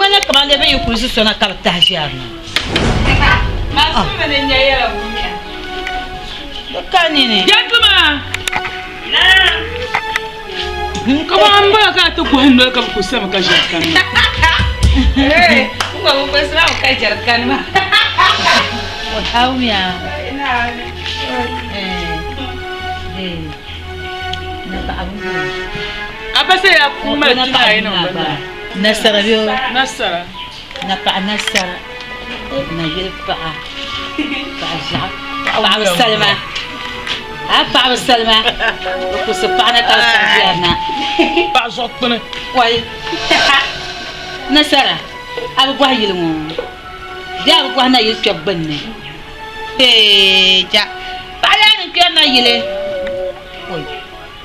mana kamar da bai yi kursu suna karta jiyarna masu mana ne yara wuya dukani ne yatuma kuma an ba ka ta ku hannu ka ku sama ka jarkan ma kuma mun ba sama ka jarkan ma wa hauya na ba abun abase ya kuma tuna yi nan ba nasara biyo nasara na pa nasara na yirfa pa ja pa salma pa salma ko se pa na ta jana pa zotne wai nasara abu gwa yilmu ya abu gwa na yil kebbanne ja pa ya ni na yile oi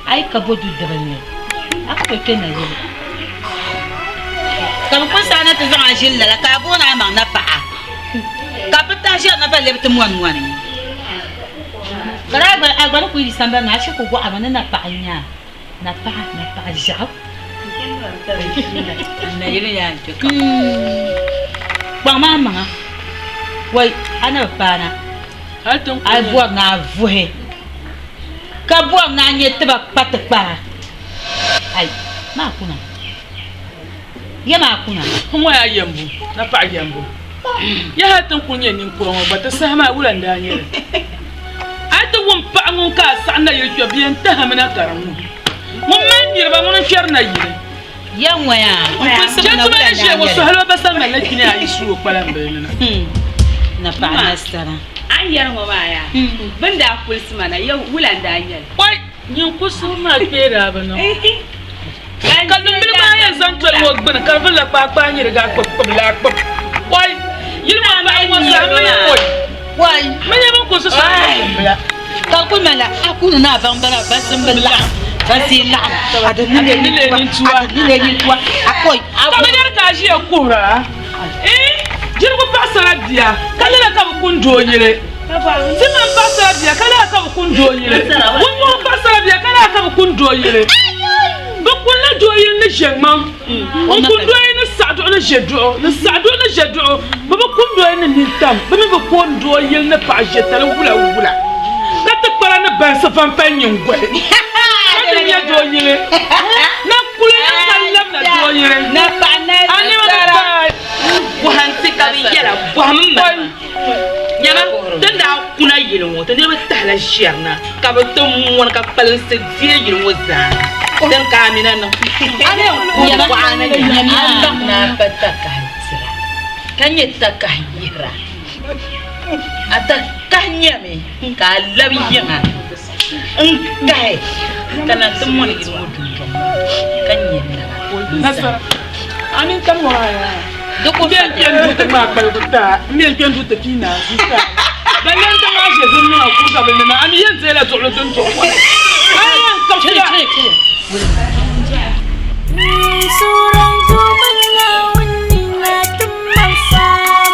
ai ka bodu dabalne ako ke na yile kam ko sana ta zama shilla la ka bona ma na pa ka pata shi na ba lebta muan muan gara ba agba ko yi samba na shi ko go amana na pa nya na pa jab na yile ya ka ba mama wai ana pa na hatun ai bo na vuhe ka bo na nyete ba patakpa ai ma kuna yama kuna kuma ya yambu na fa yambu ya hatun kunye nin kuron ba ta sama wulan da nyere ata won pa ngun ka sa na yircho biyan ta hamana karamu mun man yirba mun kyar na yire yan waya ko sai na wulan da nyere so halo ba san na kini ayi su kwalan bayina na fa nasara an yar mu baya banda kulsu mana yau wulan da nyere wai yin kusu ma kera ba no kallum bil ma yan san tol mo gbana karfin la kpakpa nyir ga kpakpa la kpap wai yilma ba ai wasa mai wai manya ban ko su sa ka ku mala akunu na ban bara basin billa basila ada ni le ni tuwa akoi ka ba ka shi ya kura jirgu pasara dia kala la ka kun doyire siman pasara dia kala ka kun doyire wonyo pasara dia kala ka kun doyire bakun la doyire ni jengman on kun doyire ni sadu na jedo baba kun doyire ni tam baba kun doyire ni pa jetale wula ka ta para na ban sa fan panyin gwe ka ni doyire na kula ya sallam na doyire na pa na ani wa buhanti ka yara buhamma nyama tanda kuna yilmo tanda ba tala sharna ka ba tum won ka palin se die yilmo za dan ka amina no ani nyama ko ana nyama na pata ka tsira kanye ta ka yira ata kanyame ka labi yana in kai kana tum won yilmo dum kanye na nasara ani kan waya doko bien du ma ba buta bien du te fina buta balan ta ma je zunna ku ka bin na ani yan zela to lutun to ai yan ka fiya Surang tuman lawan nina tumasam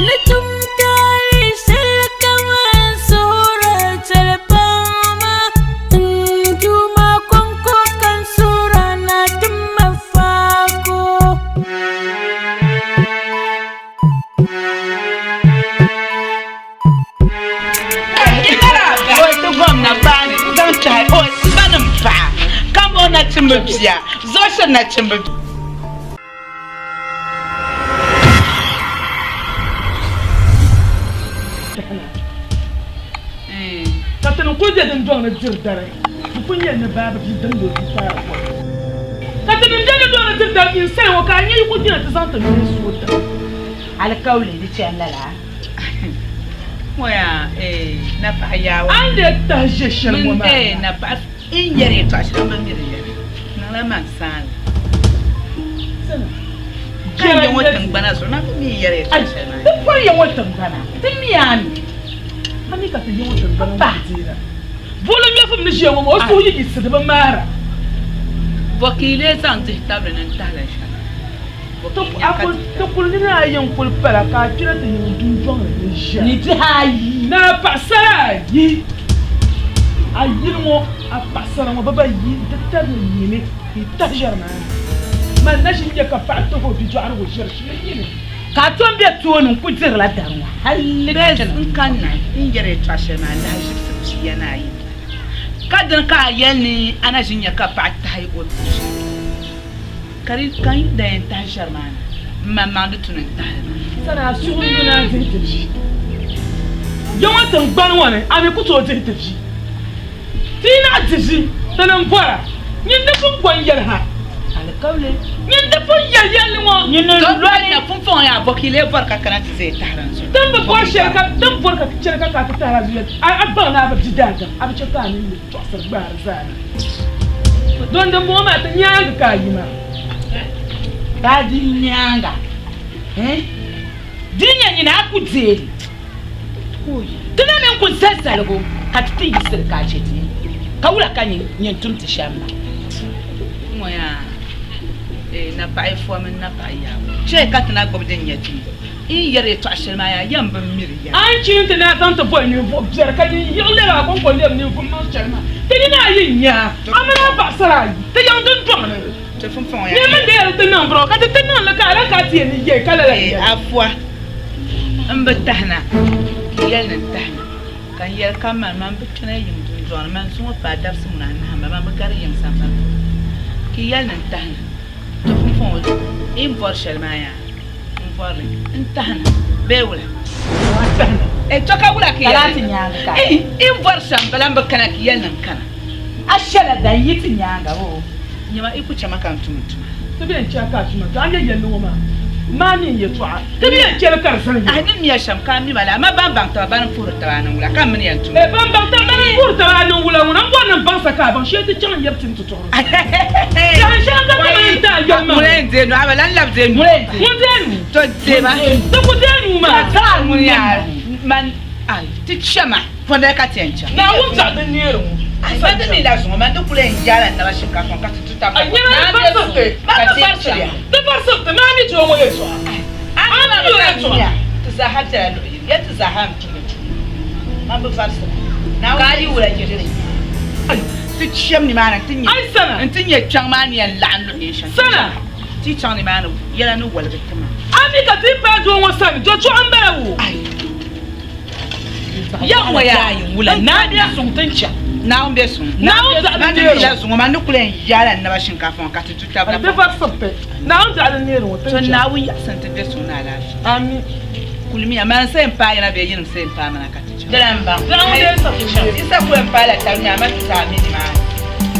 Letum tali selkaman surah telepama Cuma kongkokan surah na tumafaku na chimbiya zo na chimbi katana ko je den don na jirdare kun yen na baba bi dan do ta ko katana den don na jirdare bi sai wa ka yi ku dina ta zanta ne su ta alkawli di ce Allah moya na fa yawo an da ta je shan wa ma na fa in yare to shi ban mi yare na la man san kan yin watan bana so na mi yare to shi na duk kur yin watan bana tun mi yami mani ka yin watan bana dira bolo mi fam ni je mo o so yi su da mara wakile san ti table nan talan sha to kulni na yin kulpara ka kira da yin dunjon da shi ni tayi na pasara yi ayirmo a pasara mo baba yi da ta ni ni ta jarma man na shin ya ka fa to ho bi jo ar wo shir shi ka ton be tuwonin ku dirla darwa Bes in kanna in yare tashe na da shi yana yi. Kadin ka yelni ana jin ya ka pa ta yi otu. Kari kan da yan tashar mana. Mamma da tunan ta. sana su na zai yawan tangban wani abi ku to zai tafi tina tafi tanan fara yin da fun gwanyar ha Alkaule. yin da fun yayyan wa Yin lori na funfun ya bokile barka kana ta zai taran su. dan ba kwa sheka dan burka cire ka ta tara zuwa abba na ba jidaga abi ce ka ni to sar ba zana don da mu ma ta nyanga ka yi ma ta di nyanga dinya ni na ku zeli tana men ku sassalgo ka ti gisir ka ce ti ka wula kan yin tumti shamma Moya. Na pa ifo min na pa ya. Che ka tana gobden yati. In yare tashe ma ya yamba miriya. an ci ta na tanta boy ni vo biyar ka ni yole ba kon ko le ni vo ma charma te ni na yin ya amana ba sarai te yan dun to ne Te funfun ni ya. man da ya ta nan bro ka ta nan la ka ti ni ye kala la Afwa. In batahna. Kiyal nan tahna. Kan yar kama man bituna yin dun man sun fa dar sun na na ma gar yin samban. Kiyal nan tahna. Te funfun in vorshel ma ya. In vorle. In tahna. Bewla. To ka wula kiyal. Talati nyanga ka In vorsham balan bakana kiyal nan kana. ashala da yiti nyanga wo Nyama iku chama kan tumutuma. to bi en ci aka ci ma to an ye no ma ni ye to te bi en ci la kar san Ah, ni miya sham ka mi bala ma ban ban ta ban furu ta nan wula kan min yantu. e ban ban ta ban fur ta nan wula wuna wannan ban saka ban shi ta can yabtin to to ya sha ga ta mai ta ya ma Mulen ze no abalan lab ze no. mun zenu To ze ma. to ku zenu ma ta Mun ya man ai ti chama fonda ka tencha. na wun ta da ne ru Ai ba da mi la so man do kulen jara na ba shi ka kon ka tuta ma. a yana ba sa te ba sa te ma ni to mo ye so An na yo to. To za ha ta no ya to za ha mutum. Man bu farsa. Na ka yi wura jiri. Ti cham ni mana tin yi. ai sana Tin yi chang ma ni lan lo ni shan. sana Ti chang ni mana yala no wala ga kuma. ami ka ti pa do won sani to to an ba wo Yan waya wula na da sun tancha na be sun na wun ta da na ne be ru sun ma nukulen yala na ba shinkafa ka tuta ba da ba sa te na wun ta da ne ru to na wi san ta be sun na lafi ami kulmi amma sai pa yana be yin sai pa mana ka tuta dramba na wun da sa ku isa ku en pa la ta nya ma ta mi ni ma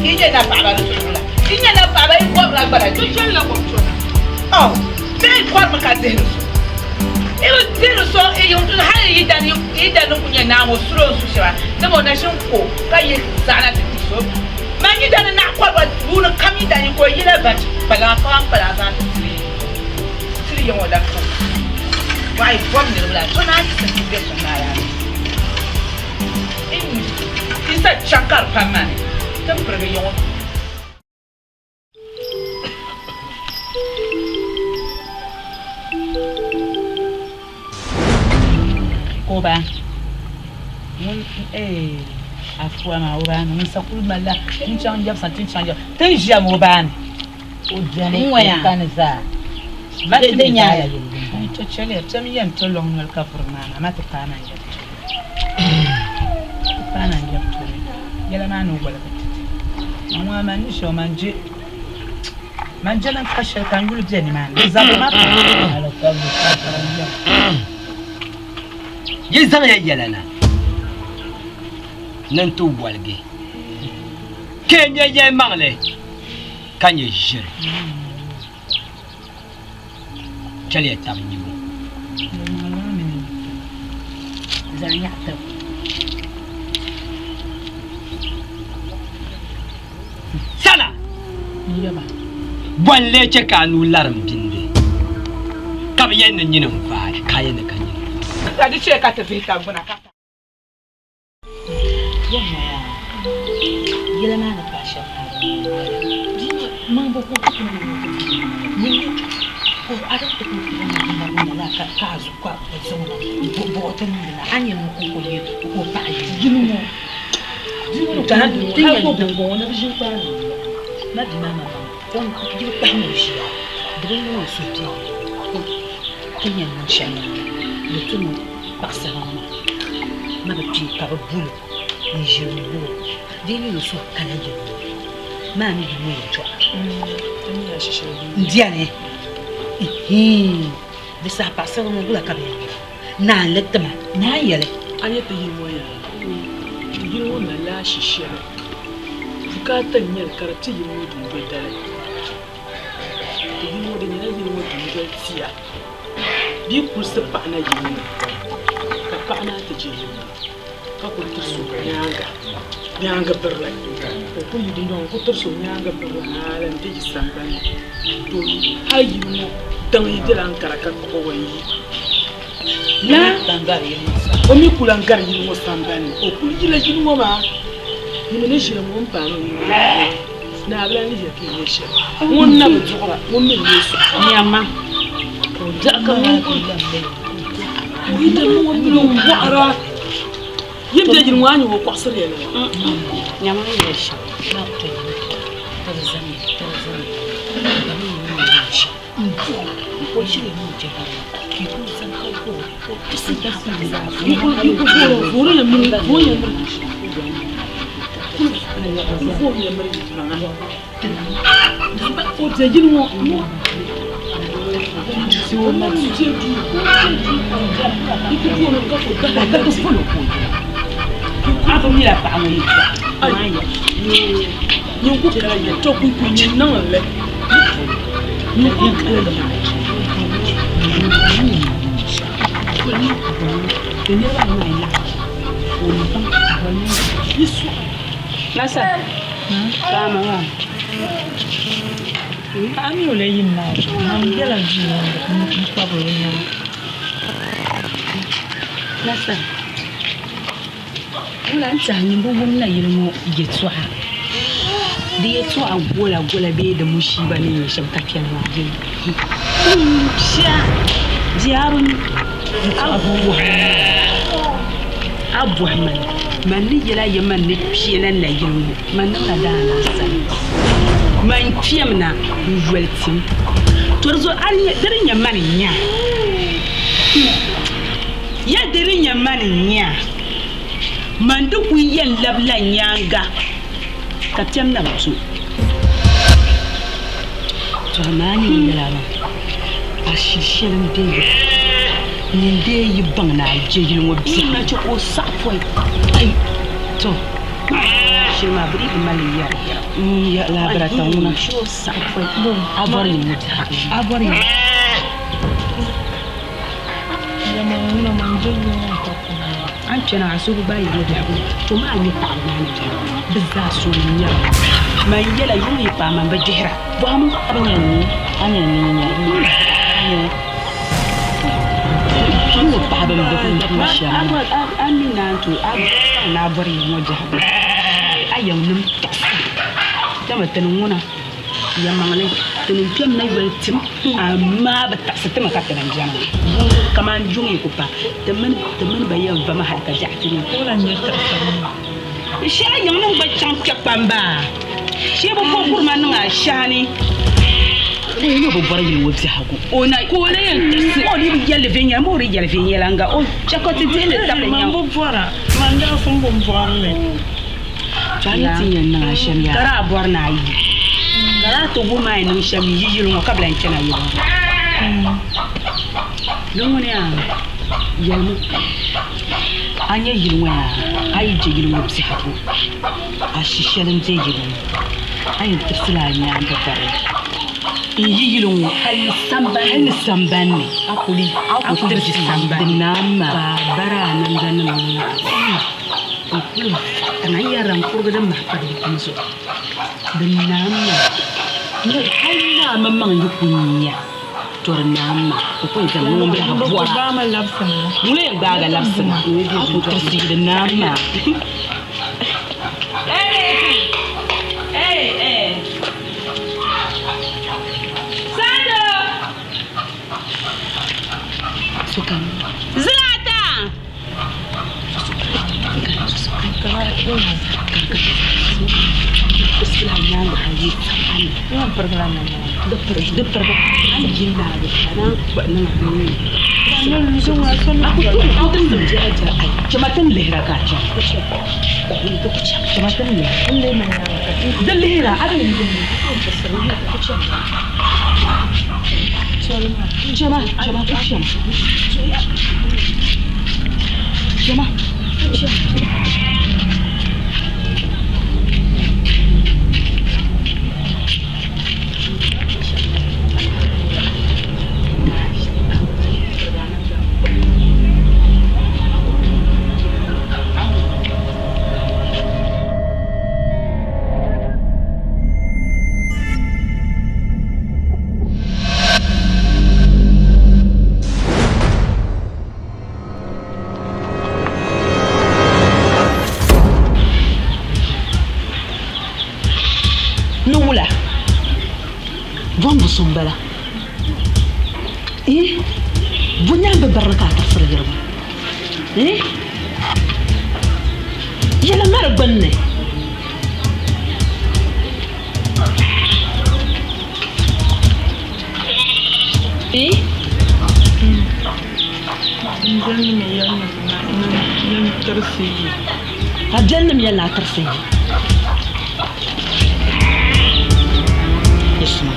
kije na pa ba do tula kije na pa ba ko la gbara to ji chen la ko to oh sai ko ma ka de Ilu tiro so yung hari idan kunya na mo suro su shiwa na mo na shin ko ka yi sana ta so man yi dan na kwa ba buna kami dan ko yi la ba bala ko an bala za ta siri yung wala ko wai bom ni la to na ta ti be so na ya in isa chakar pa man tam prege yung koba mun afwa ma oba mun sakul mala tin chan jab sa tin chan jab tin jam oba o jani kan za ba de nya to chele tam yam to long wal ka furna ma ta kana ya kana ya to yala ma no wala ka amma man ni sho manje lan kashal kan yulu jeni man zama ma ala ka bu ka yi zama ya yalana nan to walge kenya ya mangle kan ya jir chale tam ni mu zanya ta sana ni ba walle ce kanu laram binde kab yan nan yin fa kayan da kan yi ta di ce ka tafi ta guna ka yamma ya yela na kasha man bo ko ko ni ko ada ko ko na ka zu kwa so bo to ni na anya no ko ye ko pa jinu mo ta du tin ya do go na bi pa na di na kom jibu kpahimbu ʒiya di bi niŋ suhupiɛlli ka nyɛ niŋ shɛli ni tumi paɣasara ma bi kpi ka bi buli n ʒiri wuo di ni ni suhu kana yɛli maa mi di ŋmɛ yɛltɔɣa n diɛni di saha paɣasara ŋɔ wula ka bi yɛli naan li tima naan yɛli a yɛ ti yi ŋɔ yaa yili ŋɔ na laa shishɛli bukata n nyɛli ka di ti yili ŋɔ dundoli dali yili ŋɔ di nyɛla yili ŋɔ dundoli tia bia kulisi paɣa na yili ŋɔ ka paɣa naa ti je yili ŋɔ ka kuli tiri so nyaanga birili o ku yi dundɔŋ o ku tiri so nyaanga birili haala n ti yi sambani to hali yili ŋɔ daŋ yi dila n kara ka kɔwa yi o mi kula n gari yili ŋɔ sambani o kuli yila yili ŋɔ maa yimi ni ʒiri ŋun paanu naabila ni yɛ kii nyɛ shɛli ŋun na bi duɣura ŋun mi nyɛ so nyama o daɣa ka ŋun ku o yi dama ŋɔ bilo n bɔɣara yim bɛ yili ŋɔ a nyɛ o kɔɣisiri yɛli nyama ni yɛ shɛli na to yi ta zani o ʒiri ŋun jɛ k'i ku zan ka ko o tisi da si zaa yi ku furu yɛ miri o yɛ miri o tɛ yili ŋɔ yin ku kala yɛ tɔ kun kun yin naŋ lɛ yin ku kala yɛ Nasa, kama wa. Ami ole yin na, am yala ji na kwa bolo nya. Nasa. Wala nta ni bo won na yirmo yetwa. Di yetwa gola be da mushiba ne shan tafiyan wa je. Sha diarun abu man ni yela yeman ni piena na yirmo man na da na san man piemna weltim torzo ari derinya man nya ya derinya man nya man du ku yen labla nyanga ka piemna tu to mani yela ba ashishirin dai ni dai yi bang na je yirmo bi na ci ko safoi ai to shi ma buri mali ya labara ta wuna shi safoi abori ni ta abori Ya ma wuna man je yo ta ko. an cana a sugu bayi da jabu to ma yi ta na ne bizza so ni ya man yala yi pa man ba jihra ba mu abin ne anya ne mu pa ban da kun masha amina to na bari mu jabu ayan nim da matan wuna ya mangle tunin pem na weltim amma ba ta sita maka tan jama kaman jungi ko pa tamen ba yan ba ma halka jahti ni Wala nya ta sama. sha yan nan ba chan pya pamba she ba ko kurma nan a shani ai no ba bari ni wobi hago ona ko le yan mo ni bi yele venya mo ri yele venya langa o chakoti tele tabe Man yan bo bora, man da fun bo bora le. jani tin yan nan a sham ya kara bor na yi kara to bo mai nan sham yi yiro mo kabla en chana yi non ne a yelmu anya yirwa ai je yirwa bi hapo a shishelin je yirwa ai tsila nya da bare in yi yirwa hal samban ne akuli akuli samban nama bara nan da nan kana yaran kurgudan ma ka da kuma so dan nama ne ai na mamman yi kunya tor nama ko ko ga mun ba buwa Ba ma labsana. mule gaga lapsana aku tersi da nama Sando sukan Zlata Nula. Vamos sombala. Bunya beberka ta furgirma. Yala mara banne. Hajannam yalla tarsi. اسمع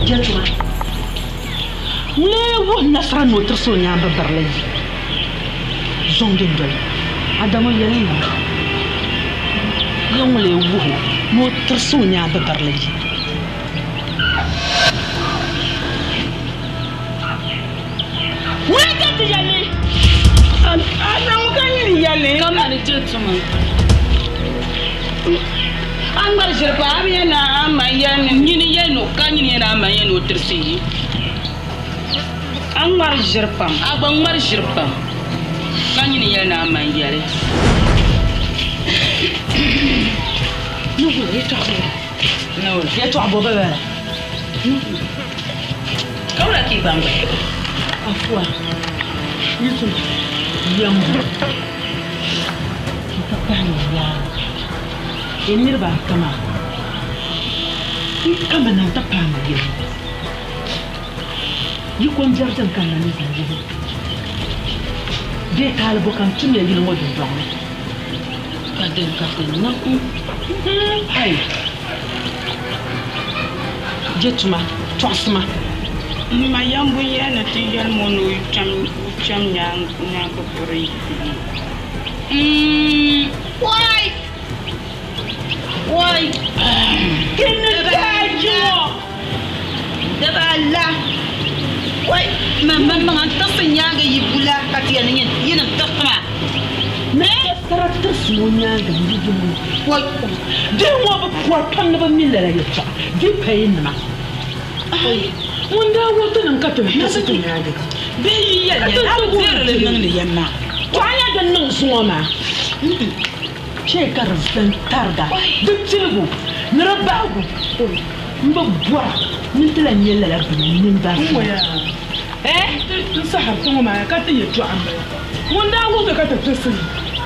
جاتوا ليه والنصران وترسوني عم ببرلي زوندين دول عدمو يلي يوم لي وهو مو ترسوني عم ببرلي وين كنت يلي أنا مكاني يالي. كم أنا جيتما. أنا برجع أبي أنا أما ياني. نيني يانو كان يني أنا أما يانو ترسي. أنا برجع بام. أبغى برجع بام. كان يني أنا أما يالي. نقول يتعبوا. نقول يتعبوا بابا. كم لكي بامبا. أفوا. يسوع يوم تفهم يا النربة كمان كمان أنت فاهم يا يكون جرجم كان نزل جدي ده طالبو كان تمي يجي نود الدعوة كادن نقول هاي جتما توسما ma yambu yana tijar mono cham nyang ko puri why kinna tajo daballa why man tasin yaga yibula katiyan yin tasma me karakter sunya ga yibumu why de mo ba kwa tan ba millara yacha di payin ma wanda wato nan ka tafi na sakin ya ga bai yi yanya abu zai nan ne yamma kwaya da nan suwa ma shekar fan targa duk tilgo na rabagu mba bwa min tilan yella la bin ba in sahar tun ma ka ta yi to amma wanda wato ka tafi sai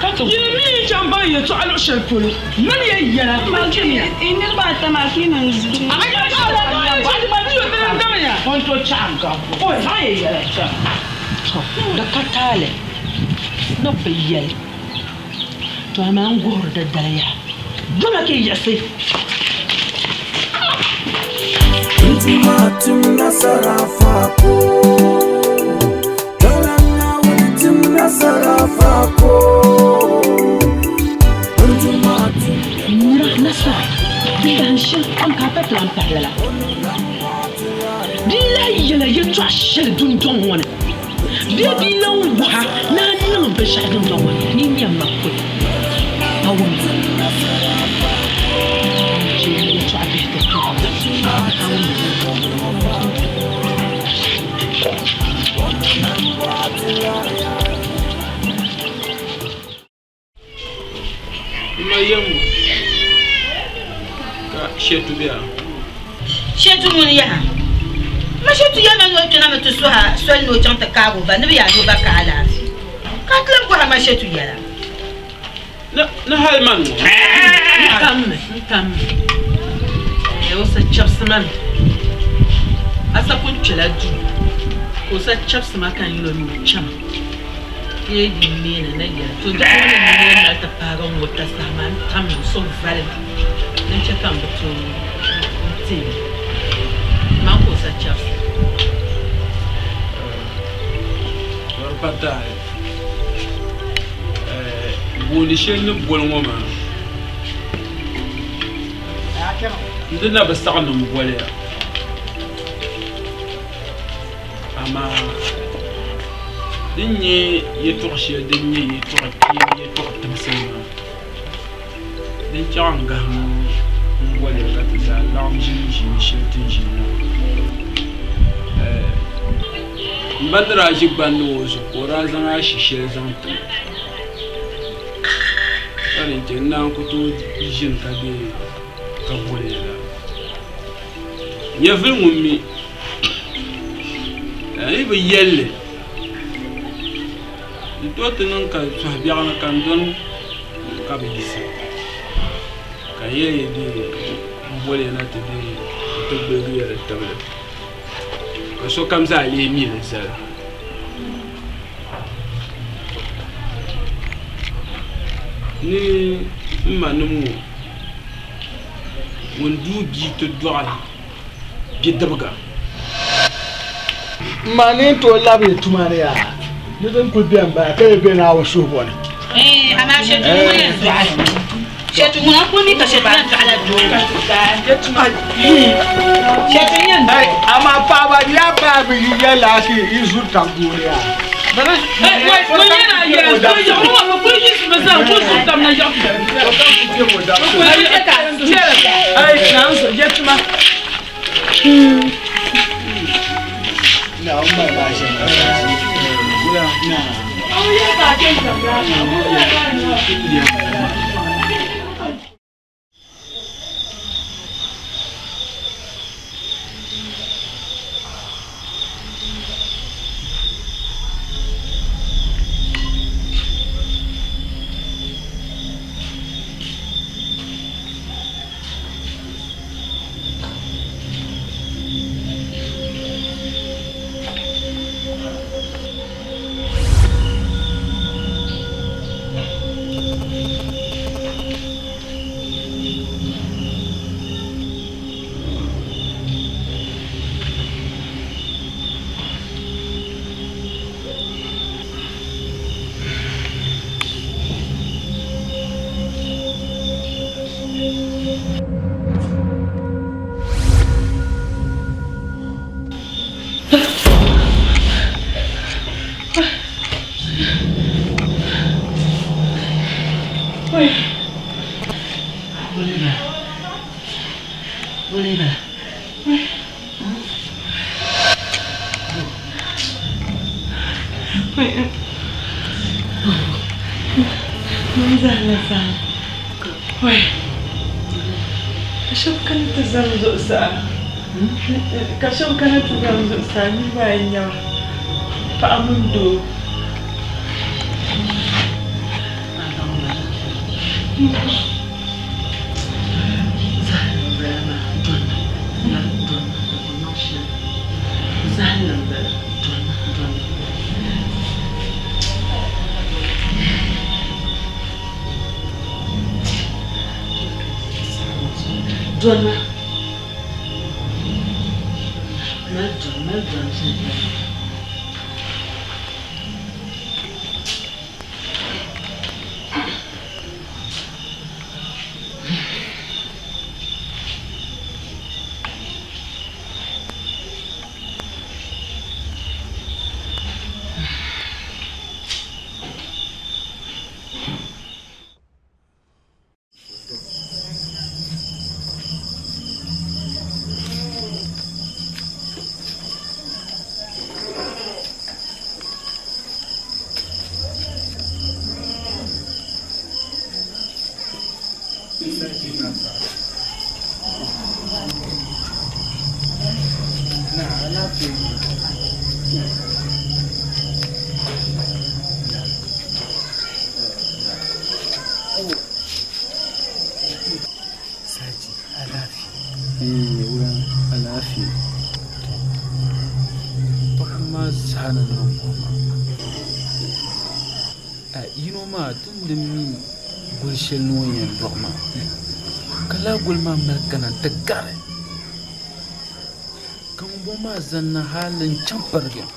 ka to yi mi can ba ya to alo shefolo man ya yara ma kiniya in ba ta ma kinan Quanto changa? Poi vai a da catale. Non beyel. Tu ama un gorda daya. Dona ke yasi. Ultimatum nasarafako. Dalana ultim nasarafako. Ultimatum. Mira nasa. Dan shil am kata plan parlela. Dila yela yetu ashel dun don wana. Dia bila wa na nan be sha dun don wana. Ni mi am makwe. Awon. Ji yetu abete to. Mayamu. Ka shetu biya. Shetu mun ya. Ma shi tu yana no tuna mutu so ha so no chanta kago ba nabi ya no ba ka alafi ka tlan ko ha ma shi tu yana na hal man tam eu sa chaps man asa kun chela du ko sa chaps ma kan yilo mi cham ye di ne na ya to da ne na ta fara wata saman tam so vale nan ce kan to ti ma ko sa chaps pata woni shenu bolngo ma ndina basaqna mbole ama dinye yetorshi dinye yetorki yetortamsama din changa mbole katiza lamji shetin mbandra jibanu zo kora zanga shishe zantu ani tenna ko to jin kabe kabole la yevil mummi ani be yelle to tenan ka sahabiya kan don ka be gisa ka yeye de mbole na te de to be yele tabla so comme ça il est mis ça ni manumu wondu bi to doala bi dabga mani to labe tumare ya ni zan ku biyan ba kai be na wa shu bone ana shi tu ne shetu muna ko ni ka shetu na ala do shetu ma shetu yan ai ama pa ba ya ba bi ya la si izu tambure ya ko yana ya ko ya ko ko yi su masa ko su tam na ya ko ya ka ai nan so shetu ma na umma ba shi na oh ya ba ke tambaya Kashin kana tunan sami bayan yawa fa amundo Dona Melton, Saji alafi. Wurin alafi. Ba kuma sana nan kuma. Yino ma tun da mi gulshin noyen roma. Kala gulma malkana ta gare. Kan boma zanna halin can fargen.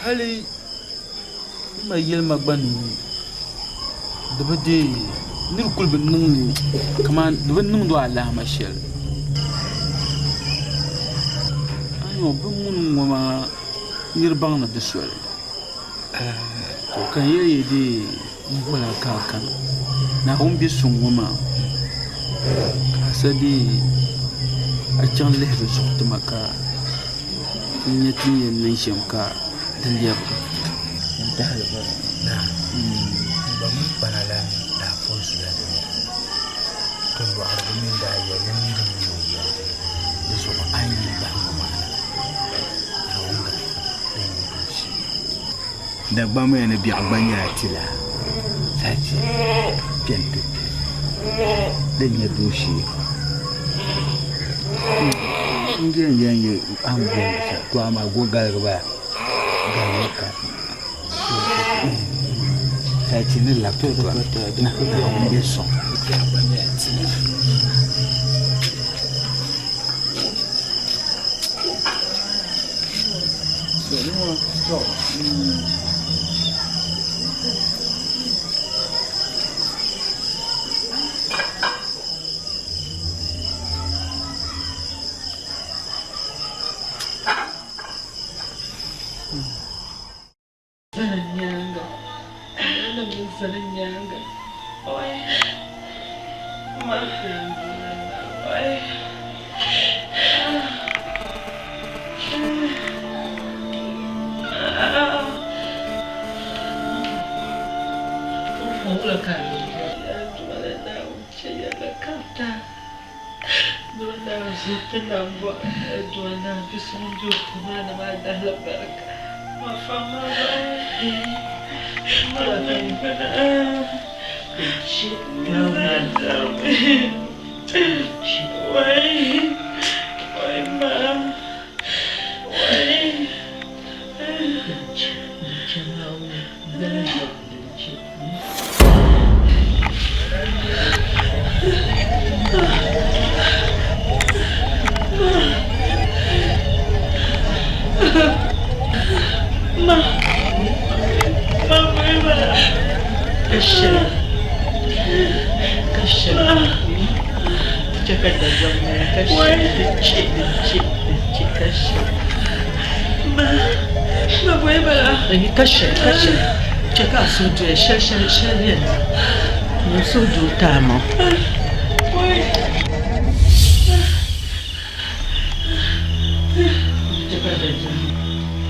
Hali ma yilma gbanu da ba de nirkul bin ning kama da ban ning do Allah ma shel ayo bin mun ngoma yirbang na deswel to kan yayi de ngula ka kan na bi sun ngoma sadi a can lehru sukta maka nyatin yin shimka dan yabo da halba na ba mun banala da fonsu da to ba argumin da ya nan da mu ya da so ba an yi ba mu ma na wanga da yi shi da ba mu yana biya banya tila sace kente dan ya doshi ngen yange an bonsa to ama gogal ba ga ka sace ne la to na on son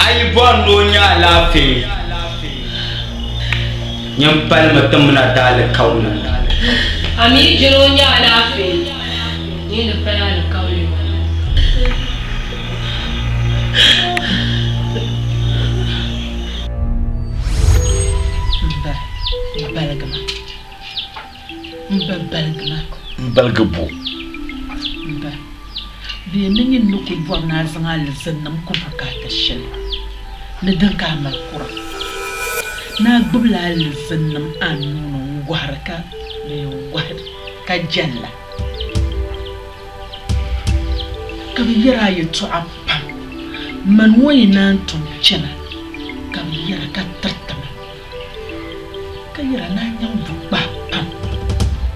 Ai bon no nya lafi nyam palma tamna dal kauna ami jiro nya lafi ni da fara da kauli balgabu bi nin no ku bo na zanga le sannan ku baka ta shin na dan ka mal kura na gbula le sannan anu gwarka ne gwar ka jalla ka bi yara yi to appa man wai nan tun cina ka bi yara ka tartama ka yara na yan bubba pam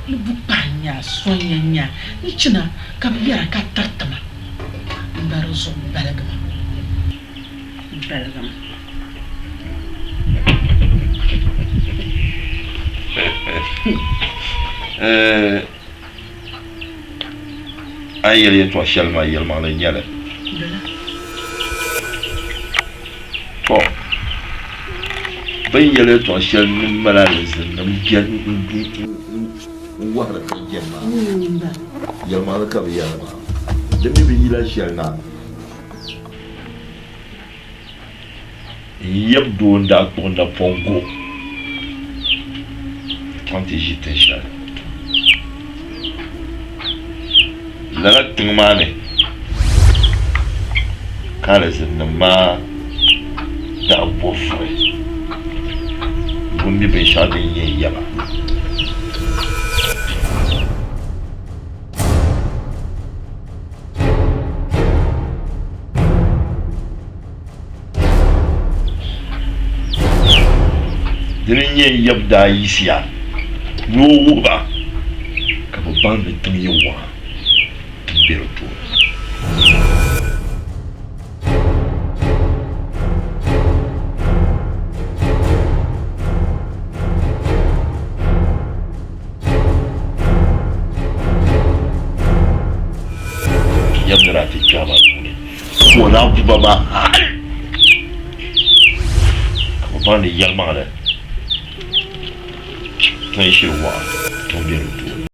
ni bubba nya sonya nya ni cina ka bi yara ka tartama mbaro so balagama ay yel to shel ma yel ma la ñale to bay yel to shel ni mala la zin nam gen wahra ka gen ma yel ma la ka bi yel ma Demi bi yila shɛli na yɛb doo n daa kpuɣi napɔngo chaŋ ti ʒi tin shɛli lala tiŋ maa ni ka alizinnim maa daa bɔfuri bumi binshɛɣu din yɛn yɛba dini n yɛn yɛb daa yisiya ni o wuhiba ka bi baŋ ni tiŋ yɛ waɣa tin be di tooni yamnira ti kpɛɣu maa puuni koona buba maa hali ka bi baŋ ni yɛlimaŋli tin shiri waɣa tin be di tooni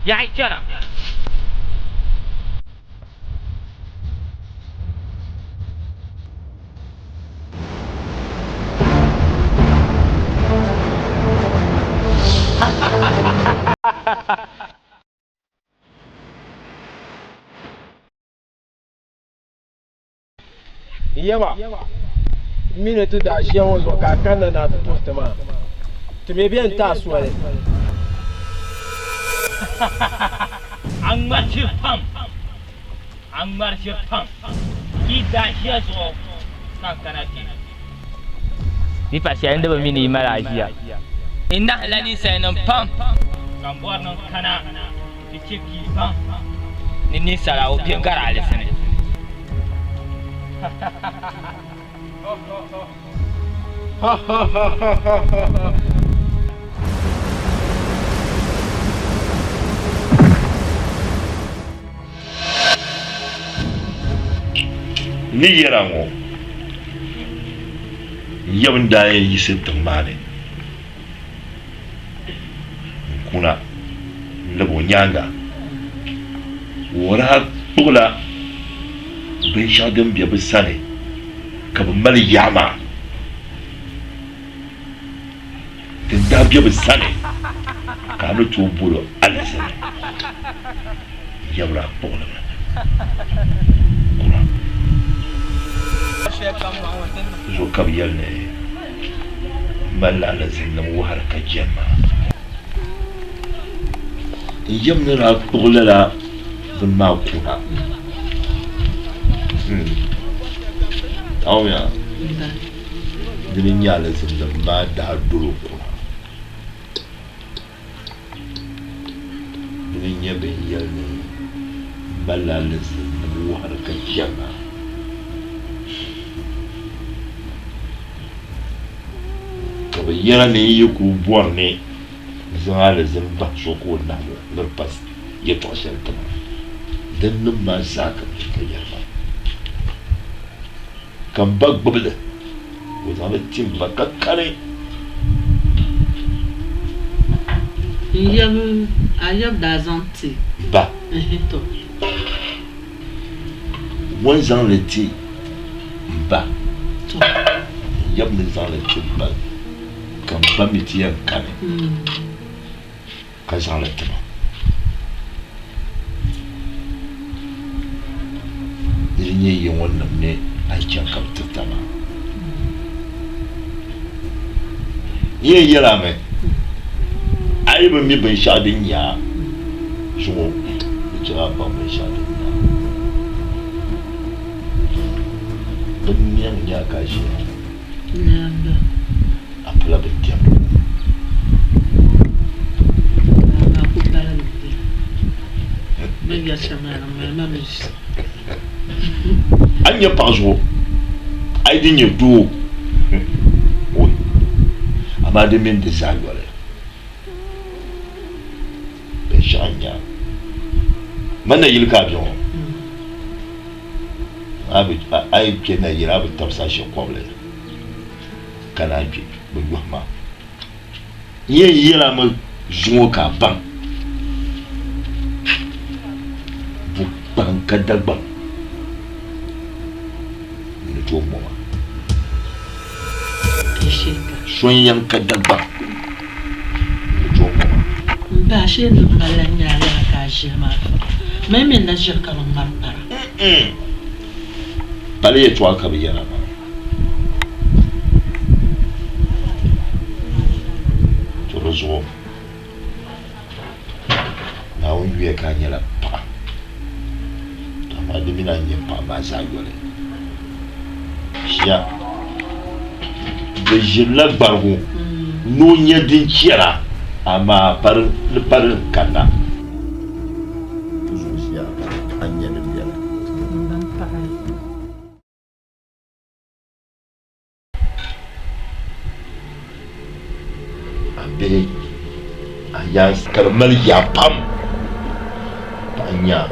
Yaay chana. Yawa mine tu da shi yawon zuwa kakan da na fito ta ma to me biyan ta suwa ne an marci fam ki da shi zuwa kan kanati ni fa shi inda ba mini mara ajiya inda halani sai nan fam kan buwar nan kana ki ki fam ni sarawo biyan gara alisane ni yɛra ŋɔ yɛb n daa yɛn yisi tiŋ maa ni n kuna n labi o nyaanga o daa kpuɣila binshɛɣu din be bi sani ka bi mali yaɣa maa din daa be bi sani ka a ni tooi bolo alizini yɛbira kpuɣilimi kuna zo ka bi yɛli ni mali alizinim wuhari ka jɛma n yɛm ni daa kpuɣilila bin maa kuna Aumia dini nyala zinda ma da duro kuna dini nyebe yelni balala zinda wuhar ka jama ka bayyana ne yi ku buwar ne zala zinda so ko na lirpas ya toshe ta dan nan ma saka ka yarma kan ba gbibli o zaŋli tim ba ka kani a yɛb daa zaŋ ti ba to ŋun zaŋli ti ba yɛb ni zaŋli ti ba kan ba mi ti yɛn kani ka zaŋli tima di nyɛ yi ŋunnim ni a chɛŋ ka bi ti tama yɛn yɛlami a ai ba mi ban sha din ya so jira ba ban sha din ya ban yan ya kashi apala betia anya pazo ai din ya do amade men de sagole be shanya mana yilka biyo abi ai kena yira bu tafsa shi kwable kana bi bu yuhma ye yira ma zuwa ka ban bu ban kadagba ni to mo son yan kadagba ni to mo ba shi ne mallan ya ka shi ma mai men na shirka man marfara bale ya tuwa ka bayyana ba to zo na wani ka nyala pa to ma de mina nye pa ba sa yole ya de jilla bargo no nya din kira ama par kana to zo ya anya de biya be aya karmal ya pam banya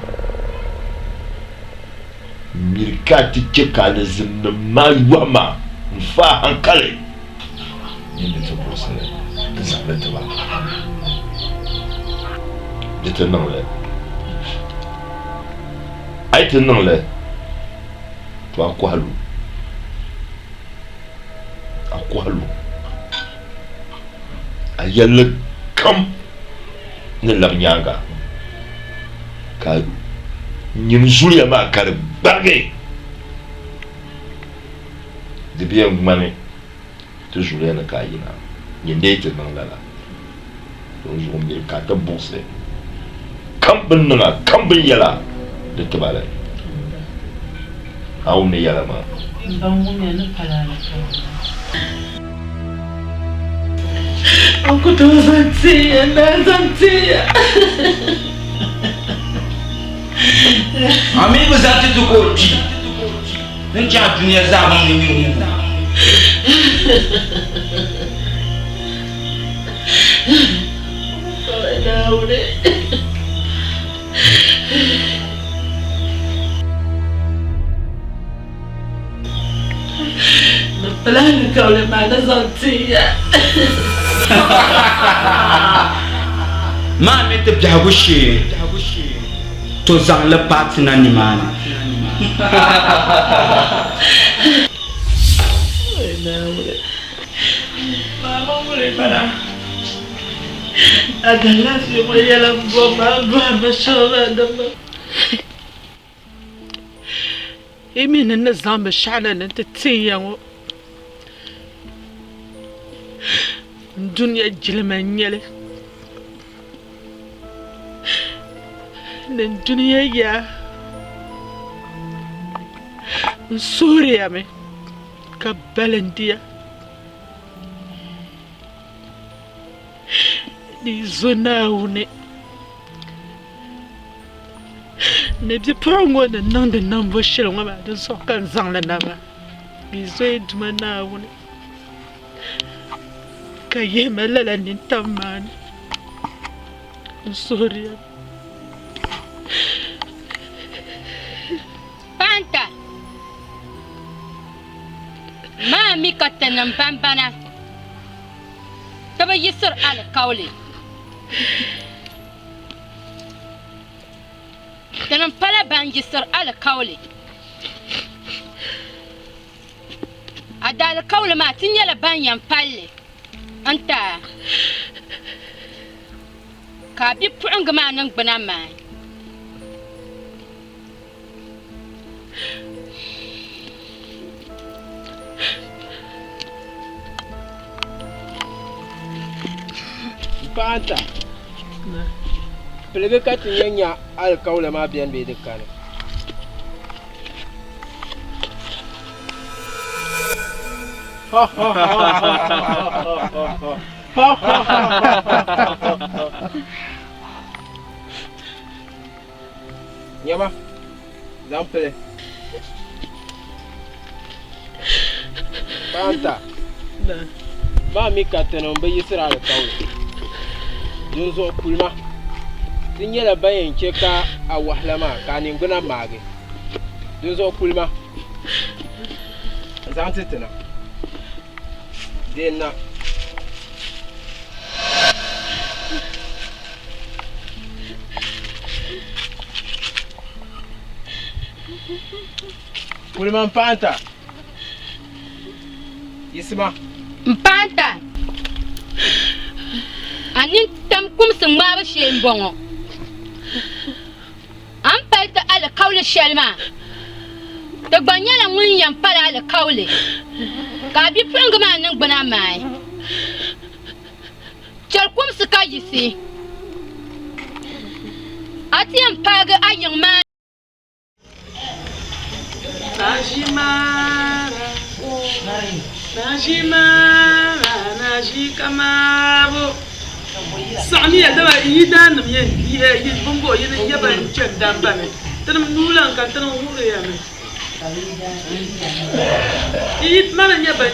mirkati cika da zinna mayuwa fa hankali yadda ta bursa da zaɓen ta ba da ta nan le ai ta nan le to akwalu a yalla kam ni lam nyanga ka nyim zuya ma kar barge de bien mane to zuya na ka yina yinde te nan lala to zo mi ka ta bose kam bin na kam bin yala de tabala au ne yala ma ban mu ne na fara Aku tu zantia, na zantia. Ami bezanti tu koji. Nenja dunia zaman ni. Dah udah. Pelan kau le mana zantia. Ma me te biagushi to zang le partner ni mana mama mulai pada adalah semua dalam buah masalah dama ini النظام بشعنا انت تيا الدنيا جلمانية الدنيا يا سوريا مي كبلنديا دي زناوني نبي برونغو نند نمبو شلون ما بعد سوكان زان لنابا بيزويد مناوني كايه مللا نتمان سوريا بانتا ما ميكتن بامبانا تبا يسر على قولي تنم فلا بان يسر على قولي عدال قول ما تنيل بان ينفالي أنت كابي بعنق ما ننقبنا معي Bata. Pelege ka ti nyanya alkawla ma biyan be dukkan. Ha ha ha. Nyama. Zampele. Banta. Ba mi ka tana ba yisra alkawla. Dunzo kulma. Tin yɛla ban yɛn chɛ ka a wahala maa ka a ningbuna maagi di zuɣu kulima zaŋ ti tina deenna kulima mpaanta yisima mpaanta ani tam kumsi ŋmaabo shee n bɔŋɔ an pali ti alikauli shɛli maa ti gba nyɛla ŋun yɛn pali alikauli ka a bipuɣingi maa ningbuna maai chɛri kumsi ka yisi a ti yɛn paagi a yiŋ maa Najikamabo Sani ya daba yi danim yi bumbo yi ne yaba chen damba me tanam nulan kan tanam hure ya me yi mana yaba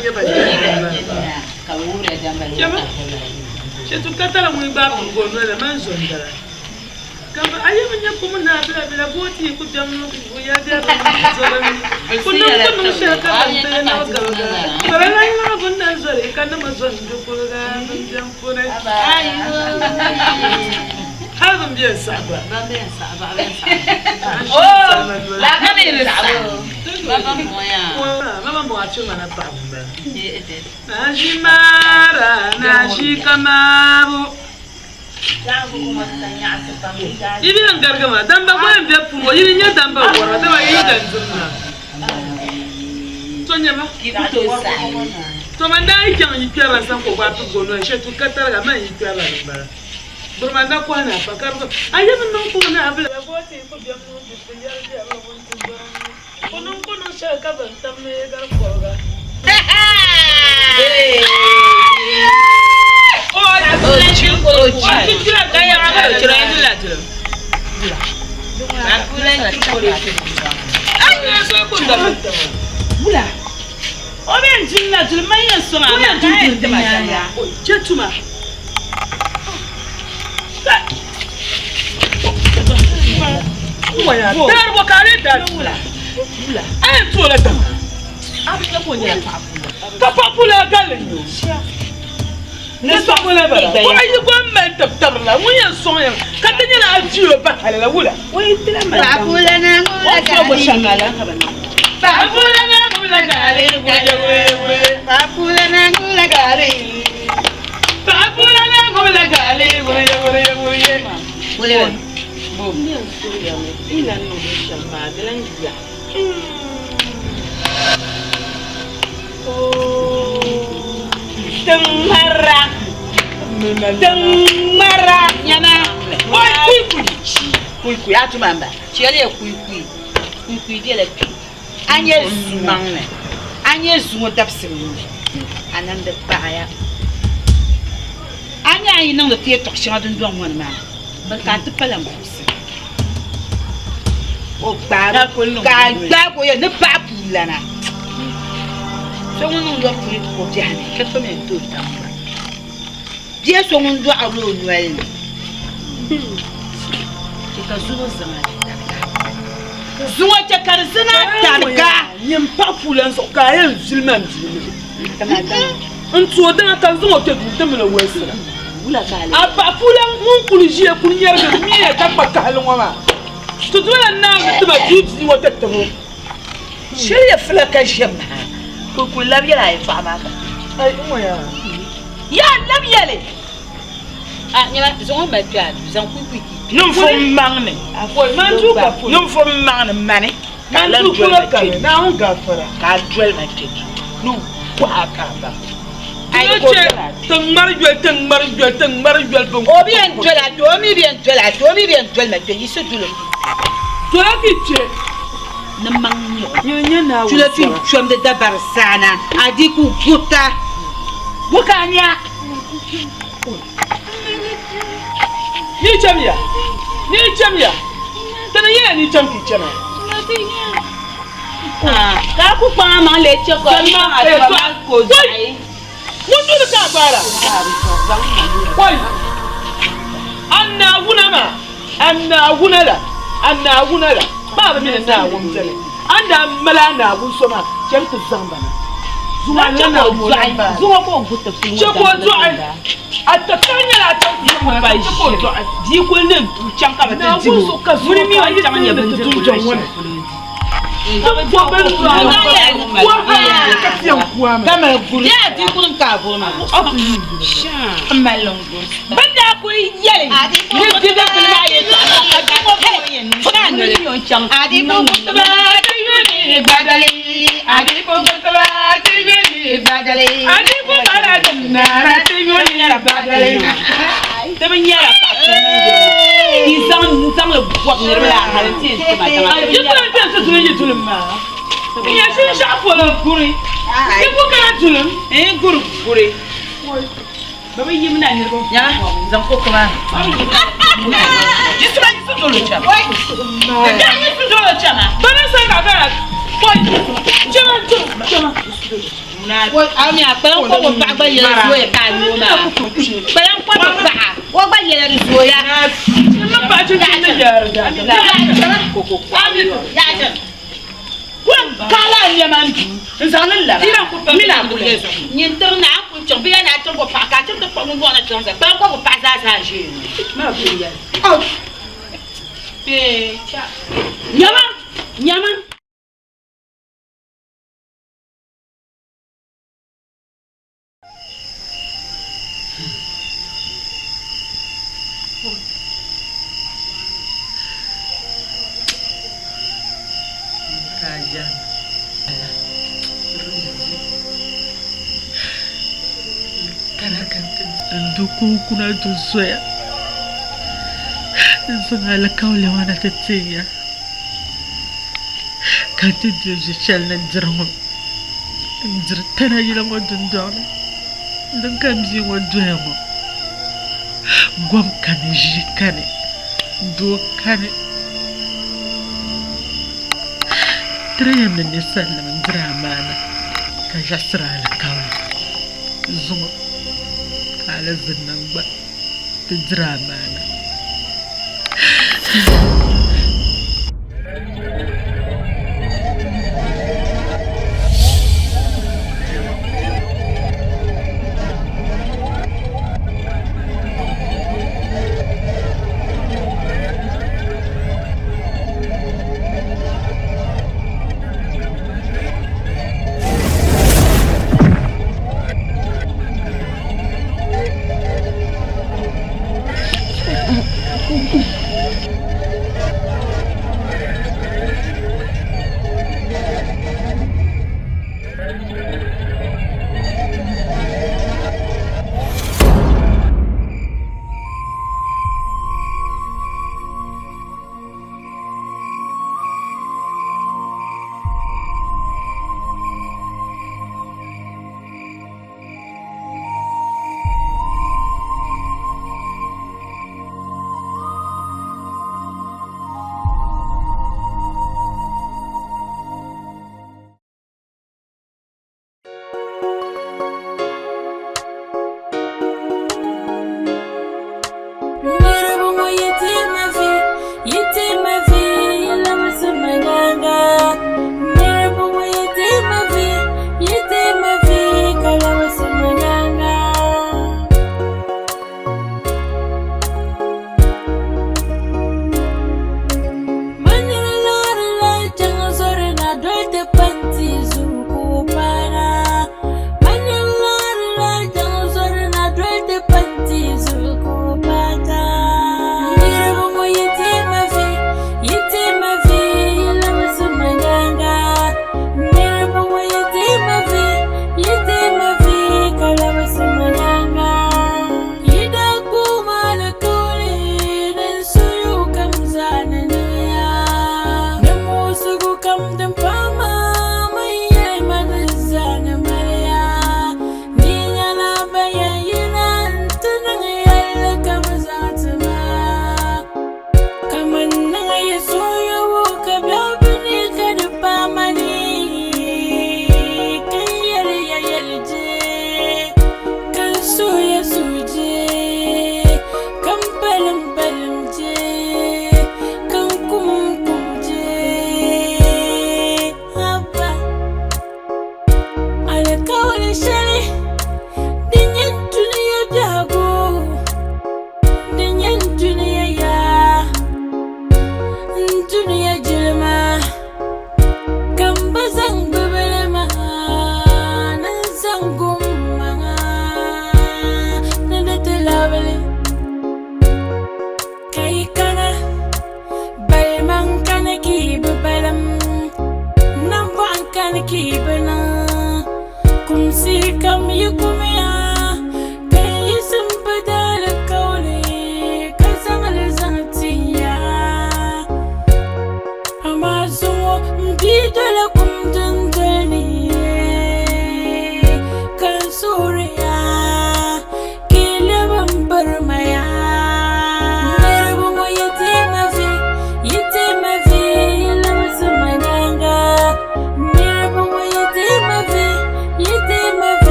ka hure damba yaba shetu katala mu ba bungo no le man zondara kamba ayaba nya kuma na bila boti ku jamno ku ya da kunno kunno shaka ban te na galga barana yi ma gunna zore kan ma zondo kurga jam kure هذا مبين صعب مبين صعب لا كمين صعب ما مواتشو ما نطعم ناجي مارا ناجي كمابو يبي نقرقما دمبا وين بيبو يبي نيا دمبا ورا دمبا يدنزلنا Sonya ma to manda ikan yikara san ko ba tu gono she tu katara ma yikara ba burmanda ko na fa karbo ayam non ko na abla bote ko jam no ko yar dia ba won tu ko non she ka ban tam ne gar ko ga tira ga ya ga tira tira Bula. Oben jinna tul mayen so ama tul ya. Chetuma. Waya, dar bo kare dar. Bula. Ay to la ta. Abla ko nya ta papula galen yo. Ne so ko la ba. Ko ay ko men tab la. Mu yen so yen. Ka tanya la ajiyo ba hala wula. Wai tira ma. Papula na ngula ka. Ko shangala ka ba. Papula na ngula gare we. Papula na ngula gare. Papula na ngula gare we. Wole. Bom. Ila no shamba glangia. Tengmara nyana. Oi kui atumamba. Chiele kui dia la pi. Anye zumangne. Anye zumo dapsimu. Ananda baya. Anya yi nang de tie tok sha dun dong wan ma. Ba ka te palam fusi. O ba ka ko ye ne pa pulana. So ngun ndo kui ko jani. Ka to men to tamra. Dia so ngun do awlo noel. Ka zumo zama. Zuwa ta karzina targa yin papulan so kayan zulman in to da ta zuwa ta dudum la wesira wula kale a papulan mun kulji ya kunyar da miye ta baka halin wama to dole na da ba juji wata tabo shirya flaka shemma ko labiya ya fa maka ai umoya ya labiya le a nyama zo ma twa zan kuiki num fo mangne akoy man tu ka num fo mangne mane ka lan dwel ka na on gafara ka dwel ma teki nu kwa ka ba Tu le fais chum de dabarsana, a dit que gouta. Bukanya. Ni chamia. Tana yena ni cham ki chama. Ka ku pa ma le choko. Ko dai. Mundu ka bara. Wai. Anna wunala. Baba mina na wum tele. Anda mala na wum soma. Kem tu zambana. Zuwa na wum. Zuwa ko gutta fi. Choko zuwa. Atakanya la choko ba shi. Di ko ne chanka ba ta ji. Muri mi wa chama nya bin tu jonwa. Kama guru. Ya di kulum ka bo ma. Malongo. Banda ko yele. Ni di da kulma ye. Adi ko gutba tayuni badali. Adi ko gutba tayuni badali. Adi ko bara tanara tayuni badali. Tebe nyara pa. Izang le bob ne la halti ma tama. Je peux te se trouver tout le mal. Il y a chaque fois le guri. Il faut que tu le. Guri. Baba yimna ni ko. Ya, zan ko kuma. Juste là, ils sont dans le chat. Ouais. Ils sont dans le chat. Bana sa ka ka. Chama. Wo ami apẹ ko wo ba gba yele so e ka ni o na. Pe an ko ba. Wo gba yele ni so ya. Ma ba ju ni ya ra. Ya. Ko kala ni man. Nzan la. Mina ko le. Ni ntorna ko chon bi na chon ko pa ka chon to ko mo na chon sa. Pa ko pa za za je. Ma ko ya. Oh. Pe cha. Nyama. Kaja. Nduku kuna tuzoea. Zangala kaule wana tetea. Kanti duje chalna dramo. Ndrtana yila mo dundona. Ndankamzi mo doyamo. Gwam kane jikane. Do kane. Trayam na nisala man dramana. Kajasra la kaule. Zuma. Kala zinangba. Dramana.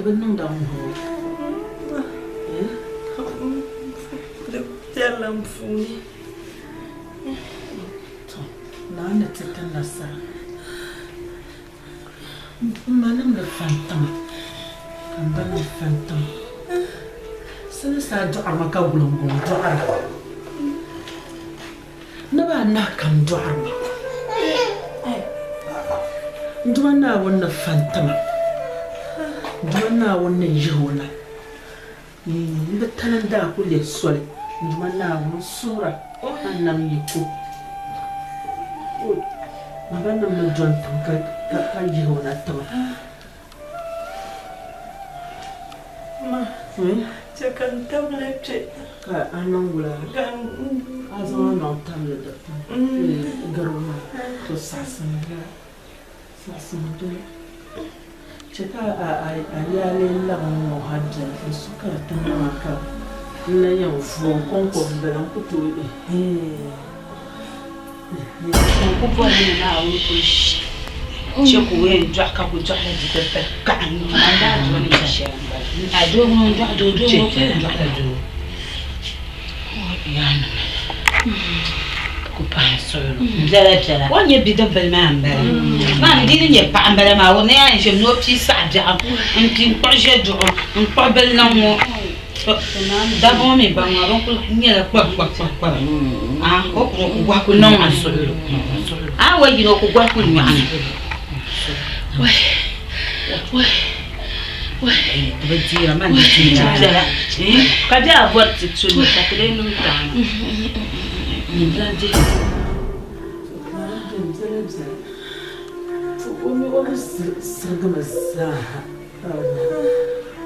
Dibin nung daw mo. Jalan funi. Nana tita nasa. Manam na phantom. Kamba na phantom. Sana sa doa makagulong-gulong doa. Naba na kam doa. Doa na wala phantom. Doa na wala yona. Batalan da kulle sole. Doa na wala sura. Anam yiku. Maganda mo dyan ka yona tama. Ma, jangan tahu leceh. Anong wala? Azon na tamle da. Garuma to sasan doon. Tsaka ayalin lang mo hadya. Suka tama ka. Na yung phone kong dalang kutuwi. Kupo ni na awu push. Cheku we dwa ka ku dwa la di pe ka ni manda do ni sha. Ado mo dwa do mo dwa do. Yana. Ku pa so. Jala. Wanye bi da bel ma amba. Ma ndi ni pa amba ma wo ne ya je no pi sa ja. Nti ko je do. Npa bel na mo. D'abord mes bangs avant que n'y ait quoi. Ah, oh, on voit que non, ah ouais, il y a quoi que nous. Ouais. Tu veux dire, man, tu quand tu as voir cette chose, ça te donne le temps.